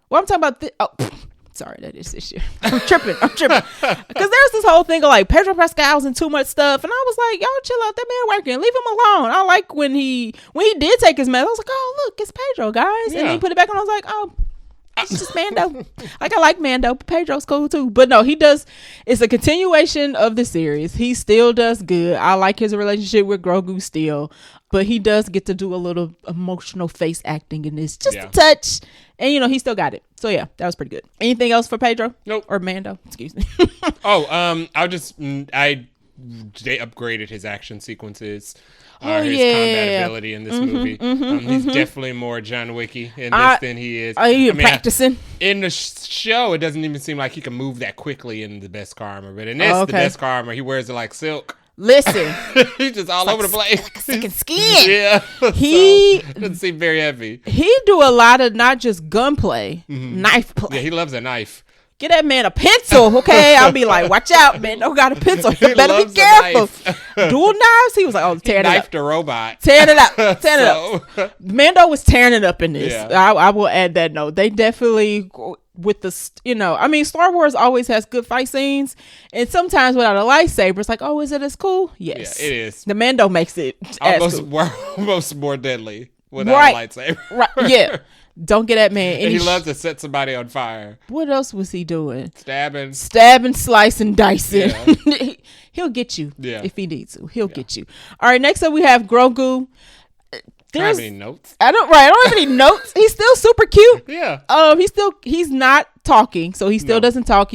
Well, I'm talking about sorry, that is this year. I'm tripping. Because there's this whole thing of like Pedro Pascal's in too much stuff, and I was like, y'all chill out, that man working, leave him alone. I like when he did take his mask, I was like, oh look, it's Pedro, guys. And then he put it back on. I was like, oh, it's just Mando. Like, I like Mando, but Pedro's cool too. But no, he does. It's a continuation of the series. He still does good. I like his relationship with Grogu still, but he does get to do a little emotional face acting in this, just a touch. And you know, he still got it. So yeah, that was pretty good. Anything else for Pedro? Nope. Or Mando? Excuse me. They upgraded his action sequences. His combat ability in this movie. He's definitely more John Wicky in this than he is. Practicing? In the show, it doesn't even seem like he can move that quickly in the Beskar armor. But in this, the Beskar armor, he wears it like silk. Listen, he's just all over the place. Like a second skin. Yeah, he doesn't seem very heavy. He do a lot of not just gunplay, knife play. Yeah, he loves a knife. Get that man a pencil, okay? I'll be like, watch out, man. Don't got a pencil. You better be careful. Dual knives. He was like, oh, tearing it up. Knifed a robot. Tearing it up. Tearing it up. Mando was tearing it up in this. Yeah. I will add that note. They definitely, with the, you know, I mean, Star Wars always has good fight scenes, and sometimes without a lightsaber, it's like, oh, is it as cool? Yes, yeah, it is. The Mando makes it almost more deadly without a lightsaber. Right? Yeah. Don't get that man. And he loves to set somebody on fire. What else was he doing? Stabbing, slicing, dicing. Yeah. He'll get you if he needs to. He'll get you. All right, next up we have Grogu. I don't have any notes. I don't have any notes. He's still super cute. Yeah. He's not talking, so he still doesn't talk.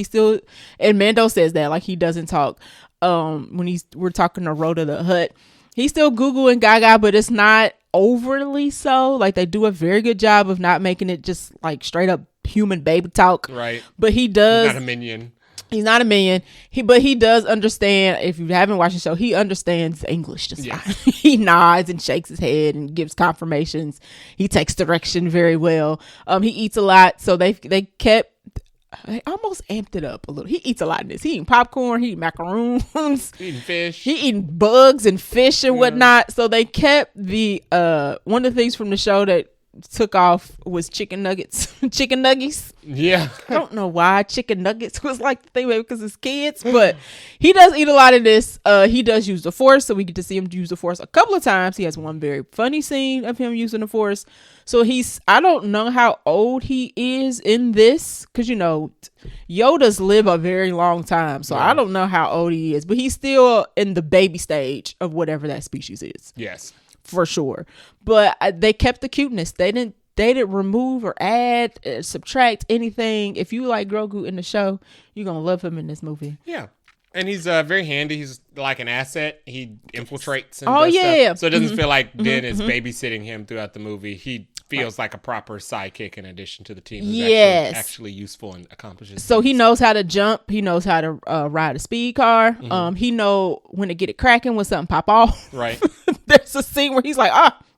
And Mando says that, like, he doesn't talk. When we're talking to Rhoda the Hutt, he's still Google and Gaga, but it's not overly so. Like, they do a very good job of not making it just like straight up human baby talk. Right. But he does. He's not a minion. He's not a minion. But he does understand. If you haven't watched the show, he understands English just fine. He nods and shakes his head and gives confirmations. He takes direction very well. He eats a lot, so they almost amped it up a little. He eats a lot in this. He eating popcorn. He eating macaroons. Eating fish. He eating bugs and fish and whatnot. So they kept the one of the things from the show that took off was chicken nuggets. Chicken nuggies. Yeah. I don't know why chicken nuggets was like the thing, maybe because it's kids, but he does eat a lot of this. He does use the Force, so we get to see him use the Force a couple of times. He has one very funny scene of him using the Force. So I don't know how old he is in this, because, you know, Yodas live a very long time. So I don't know how old he is, but he's still in the baby stage of whatever that species is. Yes. For sure. But they kept the cuteness. They didn't remove or add, subtract anything. If you like Grogu in the show, you're going to love him in this movie. Yeah. And he's very handy. He's like an asset. He infiltrates and does stuff. So it doesn't feel like Din is babysitting him throughout the movie. He feels like a proper sidekick in addition to the team who's actually useful and accomplishes so things. He knows how to jump. He knows how to ride a speed car. He know when to get it cracking when something pop off. Right. There's a scene where he's like,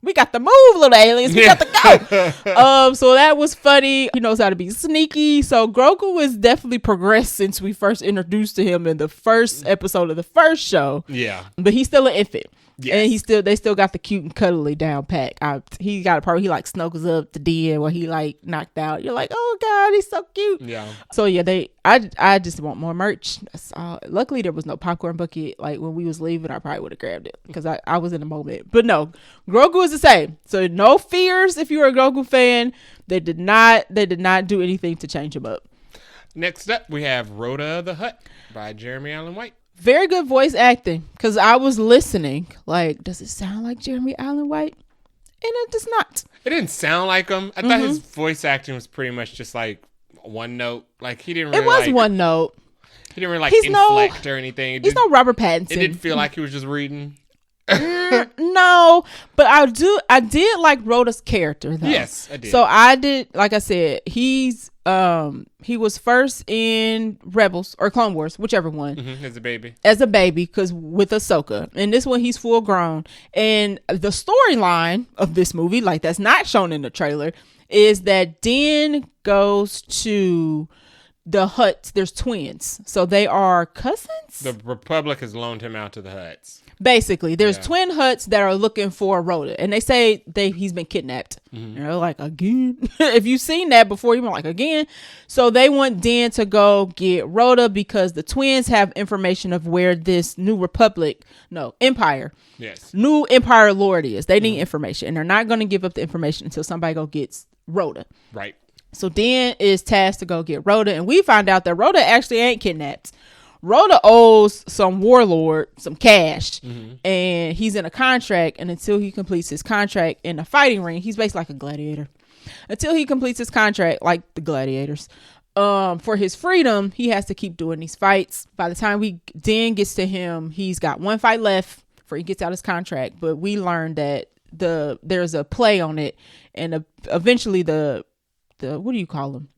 we got to move, little aliens. We got to go. So that was funny. He knows how to be sneaky. So Grogu has definitely progressed since we first introduced to him in the first episode of the first show. Yeah. But he's still an infant. Yes. And they still got the cute and cuddly down pat. He got a part where he like snuggles up to Den where he like knocked out. You're like, oh God, he's so cute. Yeah. So yeah, I just want more merch. That's all. Luckily there was no popcorn bucket. Like when we was leaving, I probably would have grabbed it because I was in the moment. But no, Grogu is the same. So no fears if you're a Grogu fan. They did not do anything to change him up. Next up, we have Rhoda the Hutt by Jeremy Allen White. Very good voice acting because I was listening. Like, does it sound like Jeremy Allen White? And it does not. It didn't sound like him. I thought his voice acting was pretty much just like one note. Like he didn't. Really it was one note. He didn't really inflect or anything. He's no Robert Pattinson. It didn't feel like he was just reading. No, but I did like Rhoda's character though. Yes, I did. So I did, like I said, he was first in Rebels or Clone Wars, whichever one. As a baby, because with Ahsoka. And this one, he's full grown. And the storyline of this movie, like that's not shown in the trailer, is that Din goes to the Hutts. There's twins, so they are cousins. The Republic has loaned him out to the Hutts. Basically, there's twin Hutts that are looking for Rhoda, and they say he's been kidnapped. You're like, again? If you've seen that before, you're like, again? So they want Dan to go get Rhoda because the twins have information of where this new Empire. Yes. New Empire Lord is. They need information, and they're not going to give up the information until somebody go gets Rhoda. Right. So Dan is tasked to go get Rhoda, and we find out that Rhoda actually ain't kidnapped. Rhoda owes some warlord some cash, and he's in a contract, and until he completes his contract in a fighting ring, he's basically like a gladiator. Until he completes his contract, like the gladiators, for his freedom, he has to keep doing these fights. By the time Dan gets to him, he's got one fight left before he gets out his contract, but we learned that there's a play on it, and eventually the what do you call him?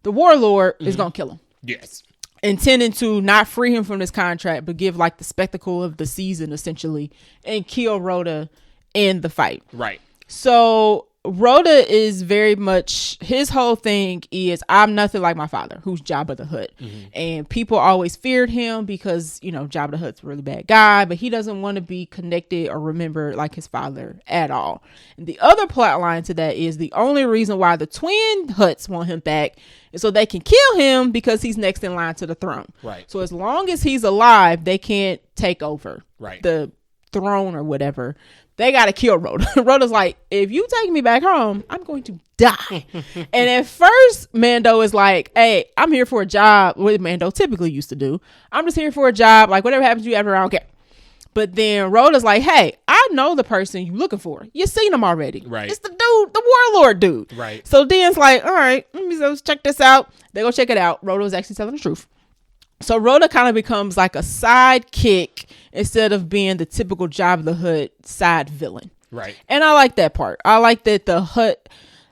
The warlord is gonna kill him. Yes. Intending to not free him from this contract, but give like the spectacle of the season essentially, and kill Rhoda in the fight. Right. So Rhoda is very much, his whole thing is, I'm nothing like my father, who's Jabba the Hutt. And people always feared him because, Jabba the Hutt's a really bad guy, but he doesn't want to be connected or remembered like his father at all. And the other plot line to that is the only reason why the twin Hutts want him back is so they can kill him because he's next in line to the throne. Right. So as long as he's alive, they can't take over the throne or whatever. They got to kill Rhoda. Rhoda's like, if you take me back home, I'm going to die. And at first, Mando is like, hey, I'm here for a job. What Mando typically used to do. I'm just here for a job. Like, whatever happens to you ever, I don't care. But then Rhoda's like, hey, I know the person you're looking for. You've seen him already. Right. It's the dude, the warlord dude. Right. So Dan's like, all right, let me go check this out. They go check it out. Rhoda was actually telling the truth. So Rhoda kind of becomes like a sidekick instead of being the typical Jabba the Hutt side villain. Right. And I like that part. I like that the Hutt,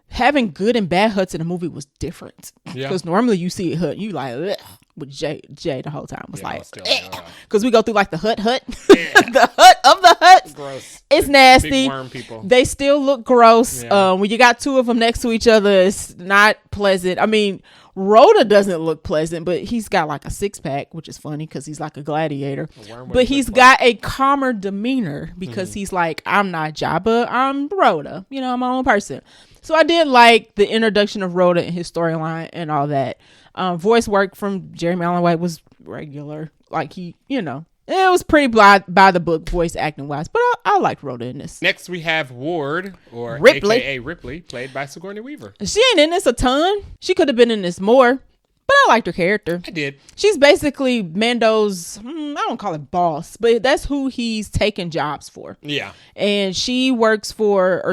having good and bad Hutts in the movie was different. Yeah. Because normally you see a Hutt, you like, ugh, with Jay the whole time. Was because we go through like the Hutt. The Hutt of the Hutts. Gross. It's nasty. Big worm people. They still look gross. Yeah. When you got two of them next to each other, it's not pleasant. I mean, Rhoda doesn't look pleasant, but he's got like a six-pack, which is funny because he's like a gladiator. But he's got a calmer demeanor because he's like, I'm not Jabba, I'm Rhoda. I'm my own person. So I did like the introduction of Rhoda and his storyline and all that. Voice work from Jeremy Allen White was regular. Like it was pretty by the book voice acting wise, but I liked Rhoda in this. Next we have Ward, or Ripley. AKA Ripley, played by Sigourney Weaver. She ain't in this a ton. She could have been in this more, but I liked her character. I did. She's basically Mando's, I don't call it boss, but that's who he's taking jobs for. Yeah. And she works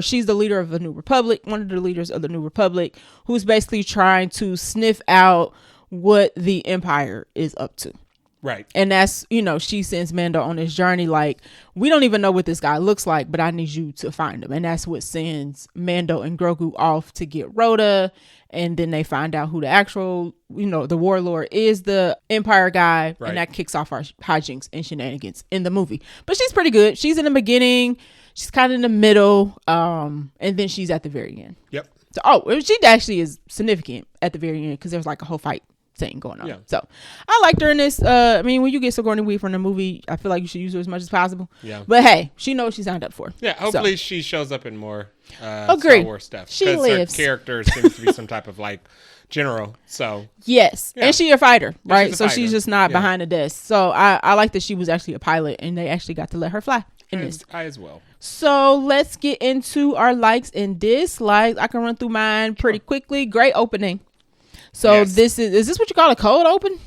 she's the leader of the New Republic, one of the leaders of the New Republic, who's basically trying to sniff out what the Empire is up to. Right. And that's, she sends Mando on this journey like, we don't even know what this guy looks like, but I need you to find him. And that's what sends Mando and Grogu off to get Rhoda. And then they find out who the actual, the warlord is, the Empire guy. Right. And that kicks off our hijinks and shenanigans in the movie. But she's pretty good. She's in the beginning. She's kind of in the middle, and then she's at the very end. Yep. So, she actually is significant at the very end because there's like a whole fight scene going on. Yeah. So I liked her in this. I mean, when you get Sigourney Weaver from the movie, I feel like you should use her as much as possible. Yeah. But hey, she knows what she signed up for. Yeah. Hopefully she shows up in more Star Wars stuff. She lives. Her character seems to be some type of like general. So yes, and she's a fighter, right? She's a fighter. She's just not behind the desk. So I like that she was actually a pilot, and they actually got to let her fly in this. I as well. So let's get into our likes and dislikes. I can run through mine pretty quickly. Great opening. So this is this what you call a cold open?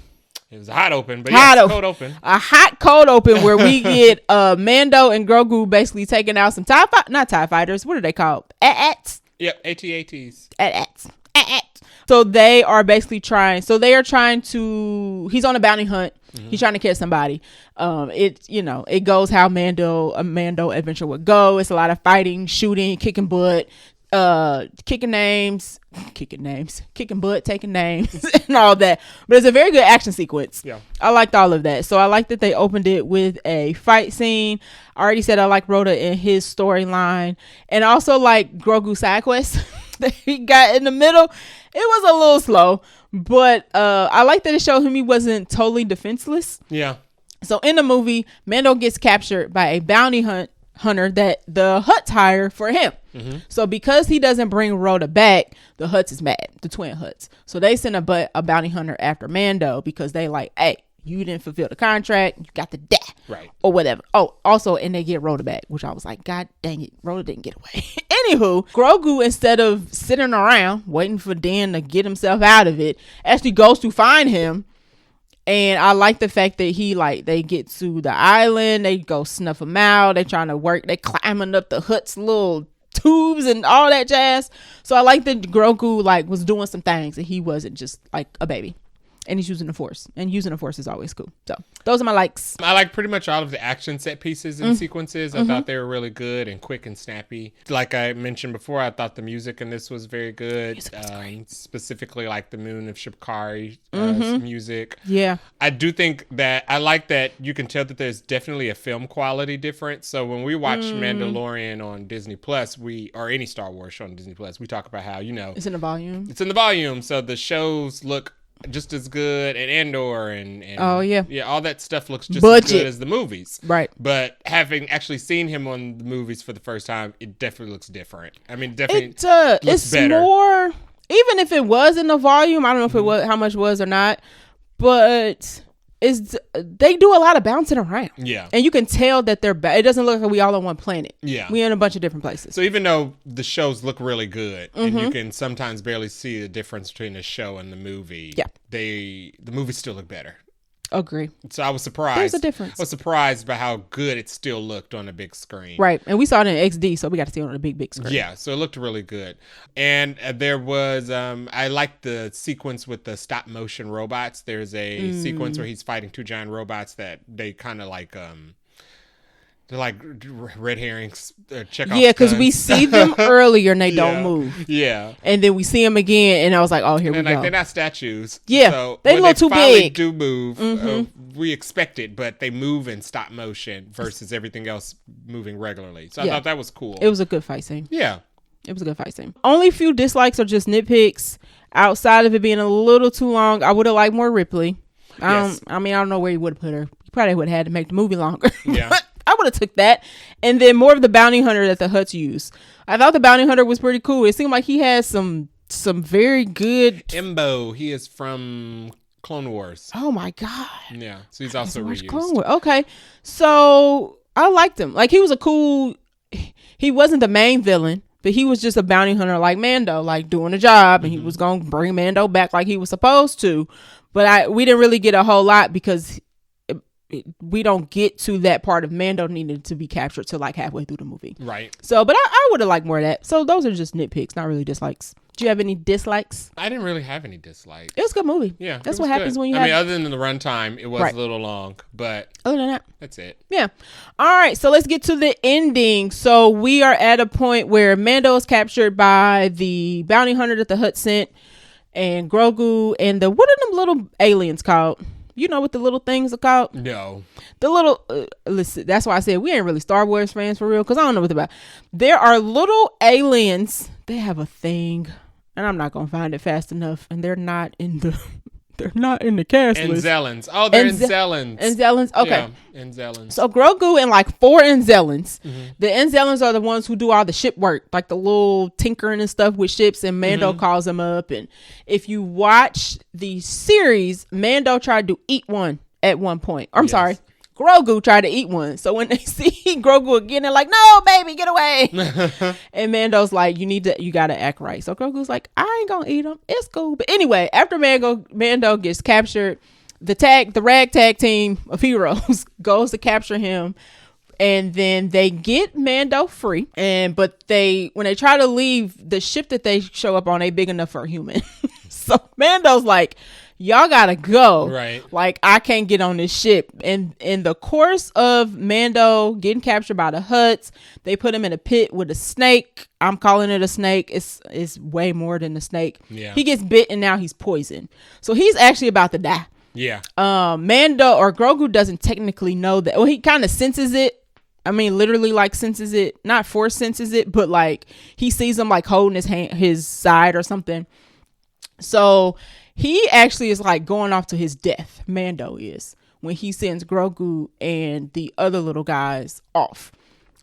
It was a hot open, but cold open. A hot cold open where we get Mando and Grogu basically taking out some not TIE fighters. What are they called? AT-ATs. Yep, AT-ATs. AT-ATs. So they are basically trying. So they are trying to. He's on a bounty hunt. Mm-hmm. He's trying to catch somebody. It goes how a Mando adventure would go. It's a lot of fighting, shooting, kicking butt, kicking butt, taking names, and all that. But it's a very good action sequence. Yeah, I liked all of that. So I like that they opened it with a fight scene. I already said I like Rhoda in his storyline, and also like Grogu side quest that he got in the middle. It was a little slow, but I like that it showed him he wasn't totally defenseless. Yeah. So in the movie, Mando gets captured by a bounty hunter that the Hutts hire for him. Mm-hmm. So because he doesn't bring Rhoda back, the Hutts is mad, the twin Hutts. So they send a bounty hunter after Mando because they like, hey, you didn't fulfill the contract, you got to die. Right. Or whatever. Oh, also, and they get Rhoda back, which I was like, God dang it, Rhoda didn't get away. Anywho, Grogu, instead of sitting around waiting for Dan to get himself out of it, actually goes to find him. And I like the fact that they get to the island, they go snuff him out, they trying to work, they climbing up the Hutt's little tubes and all that jazz. So I like that Grogu was doing some things and he wasn't just like a baby. And he's using the Force. And using the Force is always cool. So those are my likes. I like pretty much all of the action set pieces and sequences. I thought they were really good and quick and snappy. Like I mentioned before, I thought the music in this was very good. Specifically like the Moon of Shikari music. Yeah. I do think that I like that you can tell that there's definitely a film quality difference. So when we watch Mandalorian on Disney Plus, or any Star Wars show on Disney Plus, we talk about how, it's in the volume. It's in the volume. So the shows look just as good, and Andor and oh yeah, all that stuff looks just as good as the movies, right? But having actually seen him on the movies for the first time, it definitely looks different. I mean, definitely it's better. More, even if it was in the volume, I don't know if it was how much was or not, but they do a lot of bouncing around. Yeah, and you can tell that they're it doesn't look like we all on one planet. Yeah, we're in a bunch of different places. So even though the shows look really good, and you can sometimes barely see the difference between the show and the movie, the movies still look better. Agree. So I was surprised. There's a difference. I was surprised by how good it still looked on a big screen. Right. And we saw it in XD, so we got to see it on a big screen. Yeah, so it looked really good. And there was, I liked the sequence with the stop motion robots. There's a sequence where he's fighting two giant robots that they kind of like, they're like red herrings. Yeah, because we see them earlier and they don't move. Yeah. And then we see them again, and I was like, oh, here we go. They're not statues. Yeah. So they look too big. Do move. We expect it, but they move in stop motion versus everything else moving regularly. So I thought that was cool. It was a good fight scene. Yeah. It was a good fight scene. Only few dislikes are just nitpicks. Outside of it being a little too long, I would have liked more Ripley. I don't know where you would have put her. You probably would have had to make the movie longer. Yeah. I would have took that. And then more of the bounty hunter that the Hutts use. I thought the bounty hunter was pretty cool. It seemed like he had some very good. Embo, he is from Clone Wars. Oh my God. Yeah. So he's also reused. Clone Wars. Okay. So I liked him. Like he was he wasn't the main villain, but he was just a bounty hunter like Mando, like doing a job, and he was going to bring Mando back like he was supposed to. But we didn't really get a whole lot because we don't get to that part of Mando needing to be captured till like halfway through the movie. Right. So, but I would have liked more of that. So those are just nitpicks, not really dislikes. Do you have any dislikes? I didn't really have any dislikes. It was a good movie. Yeah. That's what happens when you other than the runtime, it was a little long, but other than that, that's it. Yeah. All right. So let's get to the ending. So we are at a point where Mando is captured by the bounty hunter that the Hutt sent, and Grogu and what are them little aliens called? You know what the little things are called? No. The little, listen, that's why I said we ain't really Star Wars fans for real, because I don't know what they're about. There are little aliens. They have a thing, and I'm not going to find it fast enough, and they're not in the cast list. Anzellans. Oh, they're Anzellans. Anzellans. Okay. Yeah, Anzellans. So Grogu and like 4 Anzellans. The Anzellans are the ones who do all the ship work, like the little tinkering and stuff with ships, and Mando calls them up. And if you watch the series, Mando tried to eat one at one point. I'm sorry. Grogu tried to eat one. So when they see Grogu again, they're like, no, baby, get away. And Mando's like, you gotta act right. So Grogu's like, I ain't gonna eat them. It's cool. But anyway, after Mando gets captured, the ragtag team of heroes goes to capture him. And then they get Mando free. But when they try to leave, the ship that they show up on ain't big enough for a human. So Mando's like, y'all gotta go. Right. Like, I can't get on this ship. And in the course of Mando getting captured by the Hutts, they put him in a pit with a snake. I'm calling it a snake. It's way more than a snake. Yeah. He gets bit and now he's poisoned. So he's actually about to die. Yeah. Mando or Grogu doesn't technically know that. Well, he kind of senses it. I mean, literally like senses it, not force senses it, but like he sees him like holding his side or something. So he actually is like going off to his death. Mando is, when he sends Grogu and the other little guys off.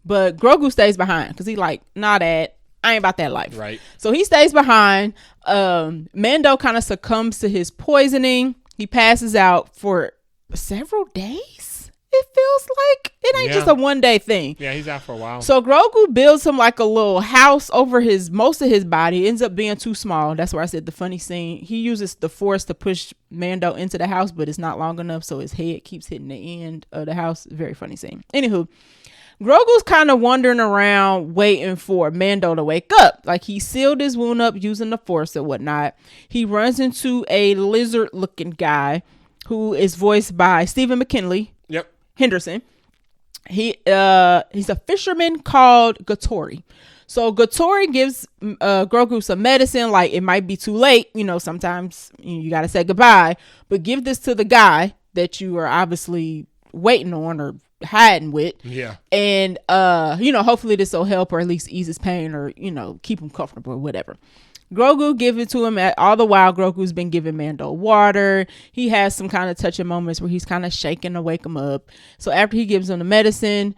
But Grogu stays behind because he like, nah, Dad, I ain't about that life. Right. So he stays behind. Mando kind of succumbs to his poisoning. He passes out for several days. It feels like it ain't just a one-day thing. Yeah, he's out for a while. So Grogu builds him like a little house over most of his body. It ends up being too small. That's where I said the funny scene. He uses the force to push Mando into the house, but it's not long enough, so his head keeps hitting the end of the house. Very funny scene. Anywho, Grogu's kind of wandering around waiting for Mando to wake up. Like, he sealed his wound up using the force and whatnot. He runs into a lizard-looking guy who is voiced by Stephen McKinley. Yep. Henderson. He's a fisherman called Gatori. So Gatori gives Grogu some medicine, like it might be too late, sometimes you gotta say goodbye, but give this to the guy that you are obviously waiting on or hiding with. Yeah. And hopefully this will help or at least ease his pain or keep him comfortable or whatever. Grogu give it to him. All the while Grogu's been giving Mando water. He has some kind of touching moments where he's kind of shaking to wake him up. So after he gives him the medicine,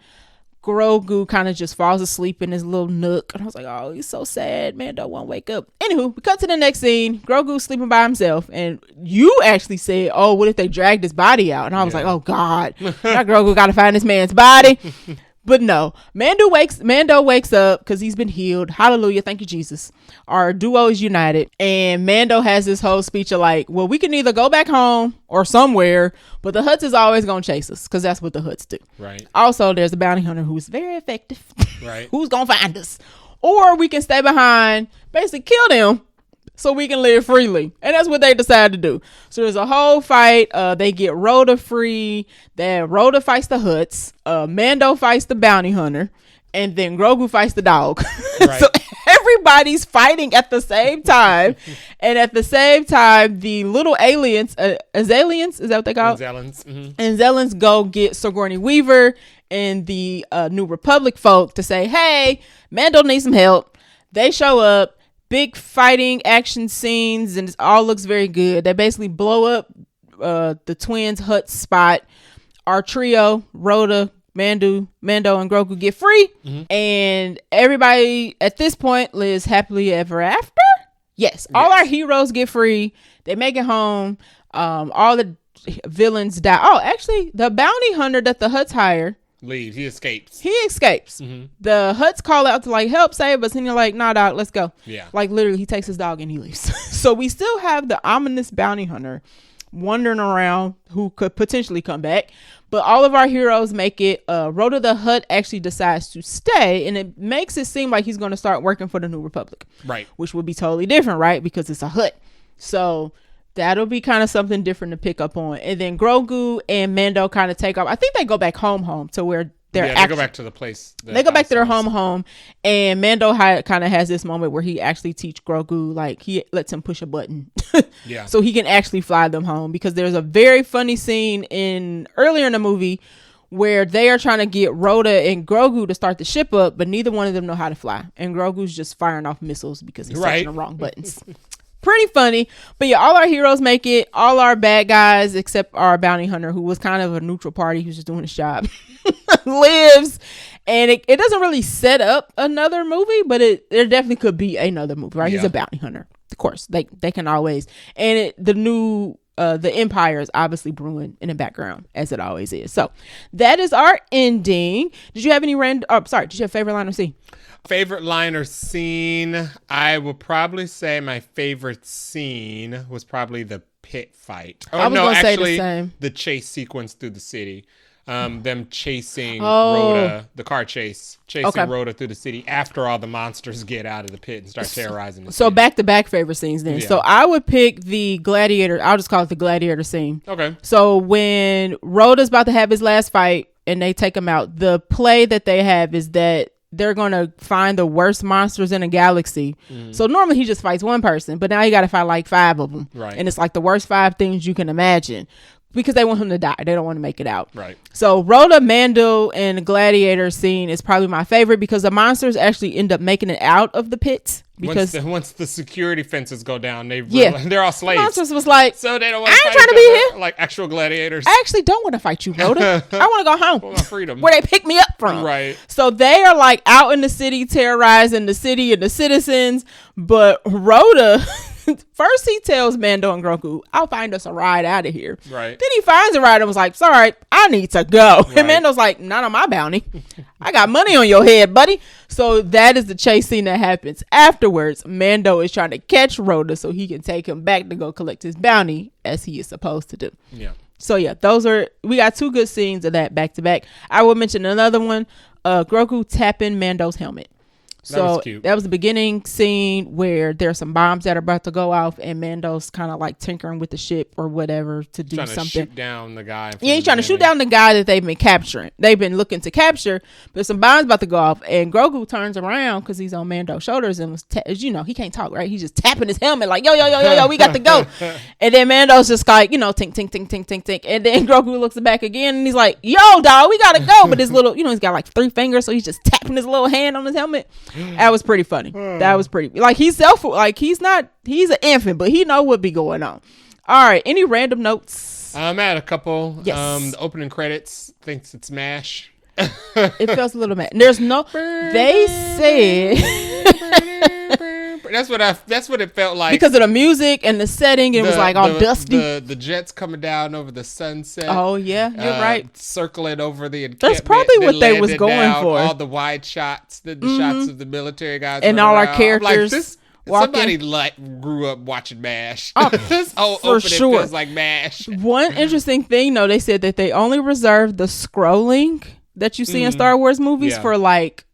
Grogu kind of just falls asleep in his little nook. And I was like, oh, he's so sad. Mando won't wake up. Anywho, we cut to the next scene. Grogu's sleeping by himself. And you actually said, oh, what if they dragged his body out? And I was like, oh God, now Grogu got to find this man's body. But no, Mando wakes up because he's been healed. Hallelujah. Thank you, Jesus. Our duo is united. And Mando has this whole speech of like, well, we can either go back home or somewhere, but the Hutts is always going to chase us because that's what the Hutts do. Right. Also, there's a bounty hunter who's very effective. Right. Who's going to find us. Or we can stay behind, basically kill them so we can live freely. And that's what they decide to do. So there's a whole fight. They get Rhoda free. Then Rhoda fights the Hutts. Mando fights the bounty hunter. And then Grogu fights the dog. Right. So everybody's fighting at the same time. And at the same time, the little aliens, Azalians, is that what they call it? Anzellans. Mm-hmm. Anzellans go get Sigourney Weaver and the New Republic folk to say, hey, Mando needs some help. They show up. Big fighting action scenes, and it all looks very good. They basically blow up the twins' hut spot. Our trio, Rhoda, Mando, and Grogu get free. Mm-hmm. And everybody at this point lives happily ever after. Yes. All our heroes get free. They make it home. All the villains die. Oh, actually, the bounty hunter that the Hutts hire leaves. He escapes. Mm-hmm. The Hutts call out to like help save us, and you're like, nah, dog, let's go. Yeah. Like literally, he takes his dog and he leaves. So we still have the ominous bounty hunter wandering around who could potentially come back, but all of our heroes make it. Rhoda the Hutt actually decides to stay, and it makes it seem like he's going to start working for the New Republic, right? Which would be totally different, right? Because it's a Hutt. So that'll be kind of something different to pick up on. And then Grogu and Mando kind of take off. I think they go back home to where They go back to the place. They go back to their home, and Mando kind of has this moment where he actually teach Grogu, like he lets him push a button, so he can actually fly them home. Because there's a very funny scene earlier in the movie where they are trying to get Rhoda and Grogu to start the ship up, but neither one of them know how to fly, and Grogu's just firing off missiles because he's touching the wrong buttons. Pretty funny. But yeah, all our heroes make it. All our bad guys, except our bounty hunter, who was kind of a neutral party, who's just doing his job, lives. And it doesn't really set up another movie, but there definitely could be another movie, right? He's a bounty hunter. Of course, they can always. And the Empire is obviously brewing in the background, as it always is. So that is our ending. Did you have any did you have a favorite line or scene? Favorite line or scene? I will probably say my favorite scene was probably the pit fight. I was going to say the same. The chase sequence through the city. Them chasing Rhoda, the car chasing Rhoda through the city after all the monsters get out of the pit and start terrorizing the city. So back-to-back favorite scenes then. Yeah. So I would pick the gladiator. I'll just call it the gladiator scene. Okay. So when Rhoda's about to have his last fight and they take him out, the play that they have is that they're going to find the worst monsters in a galaxy. So normally he just fights one person, but now you got to fight like 5 of them. Right. And it's like the worst 5 things you can imagine because they want him to die. They don't want to make it out. Right. So Rhoda, Mando, and the gladiator scene is probably my favorite because the monsters actually end up making it out of the pits. Because once the security fences go down, they're all slaves. The monsters was like, so they don't want I to ain't trying to be here. Like actual gladiators. I actually don't want to fight you, Rhoda. I want to go home. Want freedom. Where they pick me up from. Right. So they are like out in the city terrorizing the city and the citizens. But Rhoda, first he tells Mando and Grogu, I'll find us a ride out of here. Right. Then he finds a ride and was like, sorry, I need to go. Right. And Mando's like, not on my bounty. I got money on your head, buddy. So that is the chase scene that happens. Afterwards, Mando is trying to catch Rhoda so he can take him back to go collect his bounty as he is supposed to do. Yeah. So yeah, we got 2 good scenes of that back to back. I will mention another one, Grogu tapping Mando's helmet. So that was the beginning scene where there's some bombs that are about to go off and Mando's kind of like tinkering with the ship or whatever to do something. Trying to shoot down the guy. Yeah, he's trying to shoot down the guy that they've been capturing. They've been looking to capture, but some bombs about to go off and Grogu turns around because he's on Mando's shoulders and was, he can't talk, right? He's just tapping his helmet like, yo, we got to go. And then Mando's just like, tink, tink, tink, tink, tink, tink. And then Grogu looks back again and he's like, yo, dog, we got to go. But his little, he's got like 3 fingers, so he's just tapping his little hand on his helmet. That was pretty funny. That was pretty like he's an infant, but he know what be going on. All right, any random notes? I'm at a couple. Yes. The opening credits thinks it's MASH. It feels a little mad. There's no. They said. That's what it felt like because of the music and the setting. It was like all dusty. The jets coming down over the sunset. Oh yeah, you're right. Circling over the encampment. That's probably what they was going down, for. All the wide shots, the shots of the military guys, and all around. Our characters. Like somebody grew up watching MASH. Oh, this whole for opening sure. feels like MASH. One interesting thing, though, they said that they only reserved the scrolling that you see in Star Wars movies for like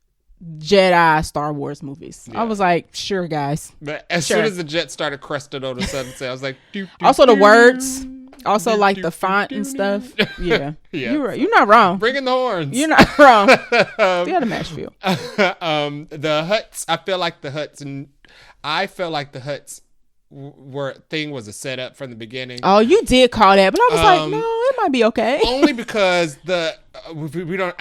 Jedi Star Wars movies. I was like, sure, guys. But as soon as the jet started cresting over the sunset, I was like, also the words, also like the font and stuff. Yeah, you're right. You're not wrong. Bring in the horns. You're not wrong. You had a match feel. The huts. I felt like the huts was a setup from the beginning. Oh, you did call that, but I was like, no, it might be okay. Only because I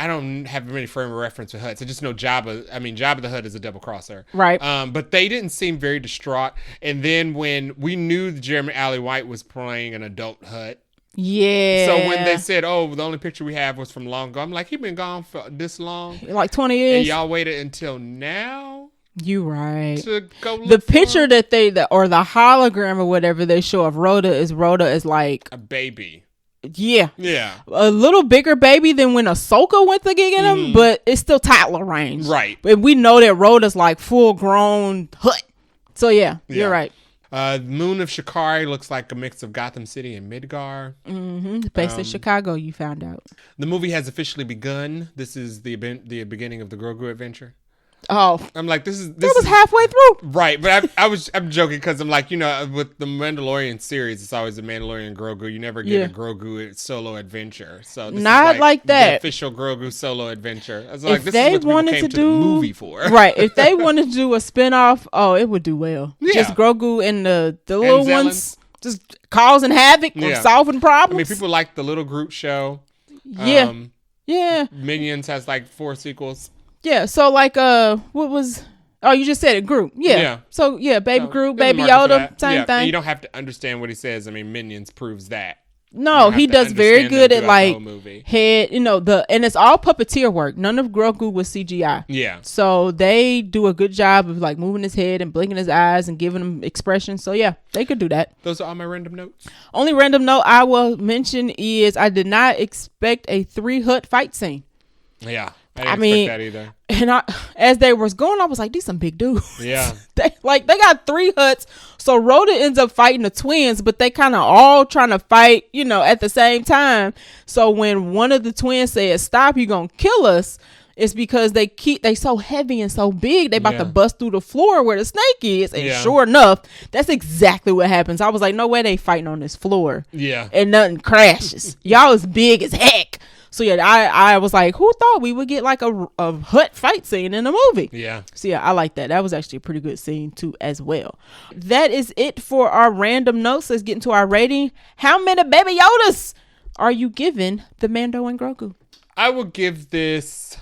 don't have any frame of reference with huts. I just know Jabba. I mean, Jabba the Hutt is a double crosser, right? But they didn't seem very distraught. And then when we knew Jeremy Allen White was playing an adult Hutt. Yeah. So when they said, "Oh, the only picture we have was from long ago," I'm like, "He been gone for this long, like 20 years, and y'all waited until now." You right. To go look the picture that or the hologram or whatever they show of Rhoda is like a baby. Yeah. A little bigger baby than when Ahsoka went to get him, but it's still toddler range. Right. But we know that Rhoda's like full grown Hutt. So yeah, you're right. Moon of Shikari looks like a mix of Gotham City and Midgar. Based in Chicago, you found out. The movie has officially begun. This is the beginning of the Grogu adventure. Oh, I'm like, this was is halfway through. Right, but I'm joking because I'm like, with the Mandalorian series, it's always a Mandalorian Grogu. You never get a Grogu solo adventure. So this Not is like that. The official Grogu solo adventure. I was like, If this they is what people wanted came to to do the movie for. Right. If they wanted to do a spinoff, it would do well. Yeah. Just Grogu and the little Zellin. ones just causing havoc or solving problems. I mean, people like the Little Groot show. Yeah. Yeah. Minions has like 4 sequels. Yeah. So like what was you just said it, Groot. Yeah. So Baby Groot, Baby Yoda, same thing. And you don't have to understand what he says. I mean, Minions proves that. No, he does very good at like head, and it's all puppeteer work. None of Grogu was CGI. Yeah. So they do a good job of like moving his head and blinking his eyes and giving him expression. So yeah, they could do that. Those are all my random notes. Only random note I will mention is I did not expect a 3-hut fight scene. Yeah. I didn't expect that either. And as they was going, I was like, these some big dudes. Yeah. they got 3 huts. So Rhoda ends up fighting the twins, but they kind of all trying to fight, at the same time. So when one of the twins says, stop, you gonna kill us, it's because they so heavy and so big, they about to bust through the floor where the snake is. And sure enough, that's exactly what happens. I was like, no way they fighting on this floor. Yeah. And nothing crashes. Y'all is big as heck. So yeah, I was like, who thought we would get like a hut fight scene in a movie? Yeah. So yeah, I like that. That was actually a pretty good scene too as well. That is it for our random notes. Let's get into our rating. How many Baby Yodas are you giving the Mando and Grogu? I will give this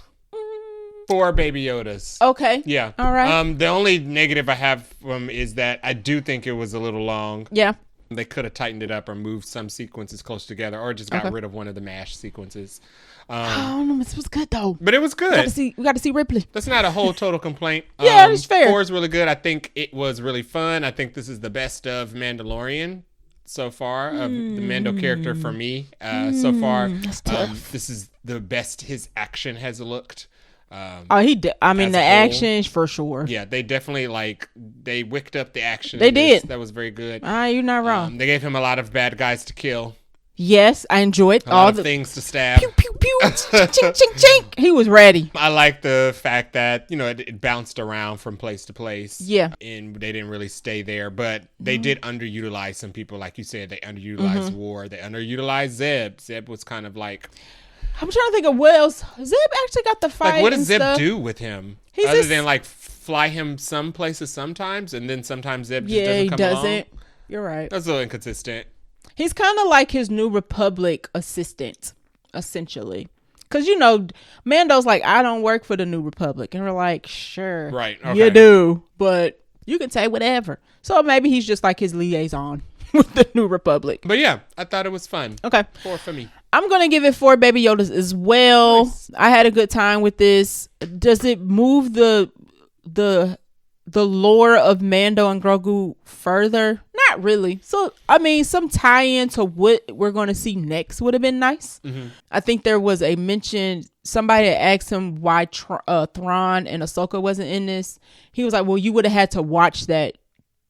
4 Baby Yodas. Okay. Yeah. All right. The only negative I have is that I do think it was a little long. Yeah. They could have tightened it up or moved some sequences close together, or just got rid of one of the MASH sequences. This was good though. But it was good. We got to see Ripley. That's not a whole total complaint. Yeah, it's fair. 4 is really good. I think it was really fun. I think this is the best of Mandalorian so far, of the Mando character for me so far. That's tough. This is the best his action has looked. The action for sure. Yeah, they definitely they wicked up the action. They did. That was very good. You're not wrong. They gave him a lot of bad guys to kill. Yes, I enjoyed all the things to stab. Pew pew pew. Chink chink chink chink. He was ready. I like the fact that it bounced around from place to place. Yeah, and they didn't really stay there, but they did underutilize some people, like you said. They underutilized War. They underutilized Zeb. Zeb was kind of like. I'm trying to think of what else. Zeb actually got the fight. Like, what does Zeb do with him? Other than fly him some places sometimes, and then sometimes Zeb just doesn't come along. You're right. That's a little inconsistent. He's kind of like his New Republic assistant, essentially. Because, Mando's like, I don't work for the New Republic. And we're like, sure. Right. Okay. You do. But you can say whatever. So maybe he's just like his liaison with the New Republic. But yeah, I thought it was fun. Okay. 4 for me. I'm going to give it 4 Baby Yodas as well. Nice. I had a good time with this. Does it move the lore of Mando and Grogu further? Not really. So, some tie-in to what we're going to see next would have been nice. Mm-hmm. I think there was a mention, somebody asked him why Thrawn and Ahsoka wasn't in this. He was like, well, you would have had to watch that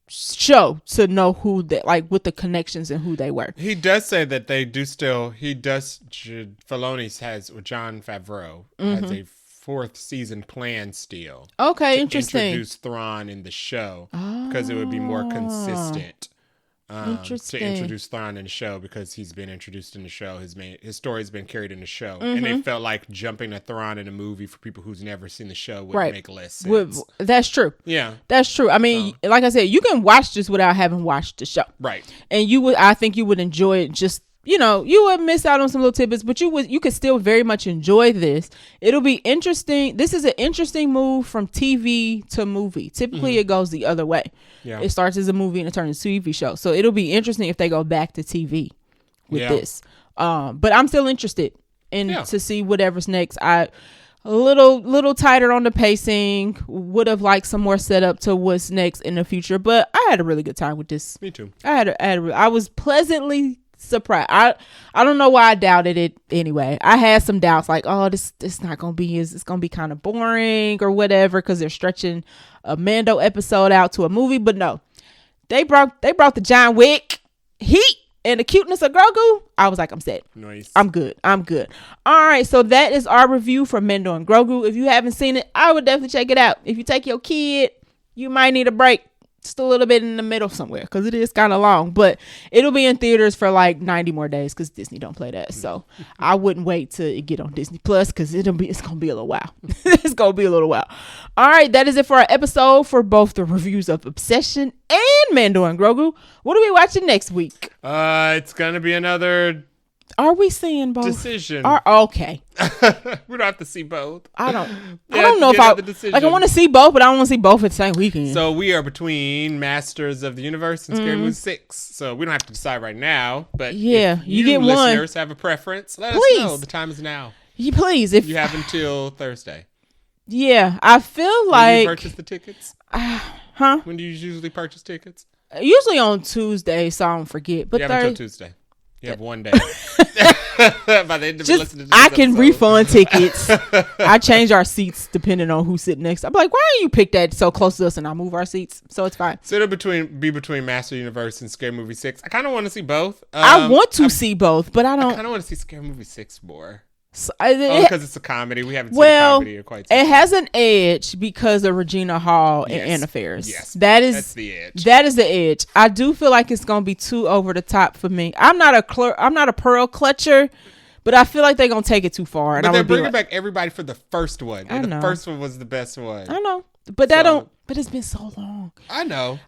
show to know who they with the connections and who they were. He does say that they do still. Filoni has Jon Favreau has a 4th season plan still. Okay, to interesting. Introduce Thrawn in the show because it would be more consistent. Interesting. To introduce Thrawn in the show because he's been introduced in the show. His story's been carried in the show, and they felt like jumping to Thrawn in a movie for people who's never seen the show would make less sense. That's true. Yeah, that's true. Like I said, you can watch this without having watched the show, right? And I think you would enjoy it. Just you would miss out on some little tidbits, but you could still very much enjoy this. It'll be interesting. This is an interesting move from TV to movie. Typically, it goes the other way. Yeah. It starts as a movie and it turns into a TV show. So it'll be interesting if they go back to TV with this. But I'm still interested to see whatever's next. A little tighter on the pacing. Would have liked some more setup to what's next in the future. But I had a really good time with this. Me too. I was pleasantly surprised. I don't know why I doubted it anyway. I had some doubts like, oh, this not gonna be it's gonna be kind of boring or whatever because they're stretching a Mando episode out to a movie. But no, they brought the John Wick heat and the cuteness of Grogu, I was like, I'm set. Nice. I'm good. All right, so that is our review for Mandalorian Grogu. If you haven't seen it, I would definitely check it out. If you take your kid, you might need a break. Just a little bit in the middle somewhere, because it is kind of long, but it'll be in theaters for like 90 more days because Disney don't play that. So I wouldn't wait to get on Disney Plus, because it's gonna be a little while. It's gonna be a little while. All right, that is it for our episode for both the reviews of Obsession and Mandalorian Grogu. What are we watching next week? It's gonna be another. Are we seeing both? Decision. Okay. We don't have to see both. I don't know if I want to see both, but I don't want to see both at the same weekend. So we are between Masters of the Universe and Scary Movie 6. So we don't have to decide right now. But yeah, if you get listeners one. Have a preference, let Please. us know. The time is now. Please, if you have until Thursday. Yeah, I feel like. When do you purchase the tickets? Huh? When do you usually purchase tickets? Usually on Tuesday, so I don't forget. But you have until Tuesday. You have one day. By the end of listening to this I can refund tickets. I change our seats depending on who's sitting next. I'm like, why do you pick that so close to us and I move our seats? So it's fine. So it'll be between Master Universe and Scary Movie 6. I kind of want to see both. I want to see both, but I don't. I kind of want to see Scary Movie 6 more. So, because it's a comedy. We haven't seen a comedy in quite some time. It has an edge because of Regina Hall and Anna Faris. Yes, that's the edge. That is the edge. I do feel like it's gonna be too over the top for me. I'm not a pearl clutcher, but I feel like they're gonna take it too far. But they're bringing back everybody for the first one. And the first one was the best one. I know, but But it's been so long. I know.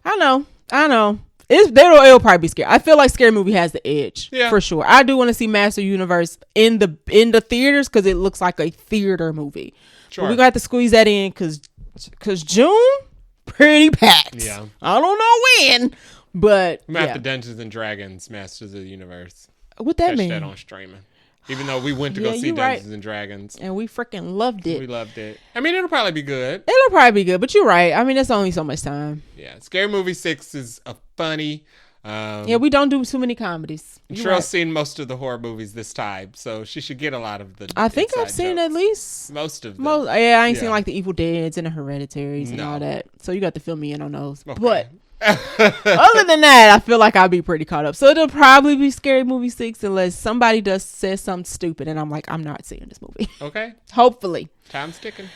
It'll probably be scary. I feel like Scary Movie has the edge for sure. I do want to see Master Universe in the theaters because it looks like a theater movie. Sure, we're gonna have to squeeze that in because June pretty packed. Yeah, I don't know when, but I'm gonna have the Dungeons and Dragons Masters of the Universe. What that mean? That on streaming. Even though we went to go see Dungeons and Dragons. And we freaking loved it. We loved it. I mean, it'll probably be good. But you're right. I mean, it's only so much time. Yeah. Scary Movie 6 is a funny. We don't do too many comedies. Cheryl's seen most of the horror movies this time, so she should get a lot of the. I think I've seen at least most of them. I ain't seen like the Evil Deads and the Hereditaries and all that. So you got to fill me in on those. Okay. But other than that, I feel like I'll be pretty caught up. So it'll probably be Scary Movie 6 unless somebody says something stupid and I'm like, I'm not seeing this movie. Okay. Hopefully. Time's ticking.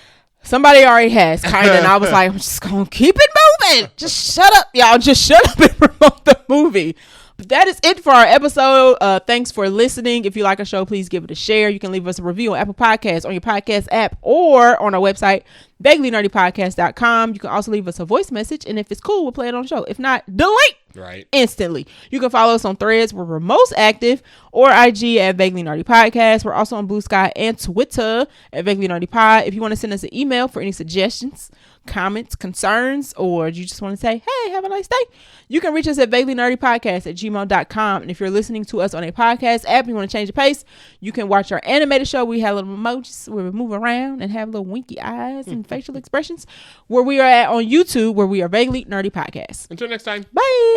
Somebody already has, kind of, and I was like, I'm just going to keep it moving. Just shut up, y'all. Just shut up and promote the movie. But that is it for our episode. Thanks for listening. If you like our show, please give it a share. You can leave us a review on Apple Podcasts, on your podcast app, or on our website, vaguelynerdypodcast.com. You can also leave us a voice message, and if it's cool, we'll play it on the show. If not, delete instantly. You can follow us on Threads, where we're most active, or IG at Vaguely Nerdy Podcast. We're also on Blue Sky and Twitter at Vaguely Nerdy Pod. If you want to send us an email for any suggestions, comments, concerns, or you just want to say, hey, have a nice day, you can reach us at vaguelynerdypodcast@gmail.com. And if you're listening to us on a podcast app and you want to change the pace, you can watch our animated show. We have little emojis where we move around and have little winky eyes and facial expressions, where we are at on YouTube, where we are Vaguely Nerdy Podcast. Until next time. Bye.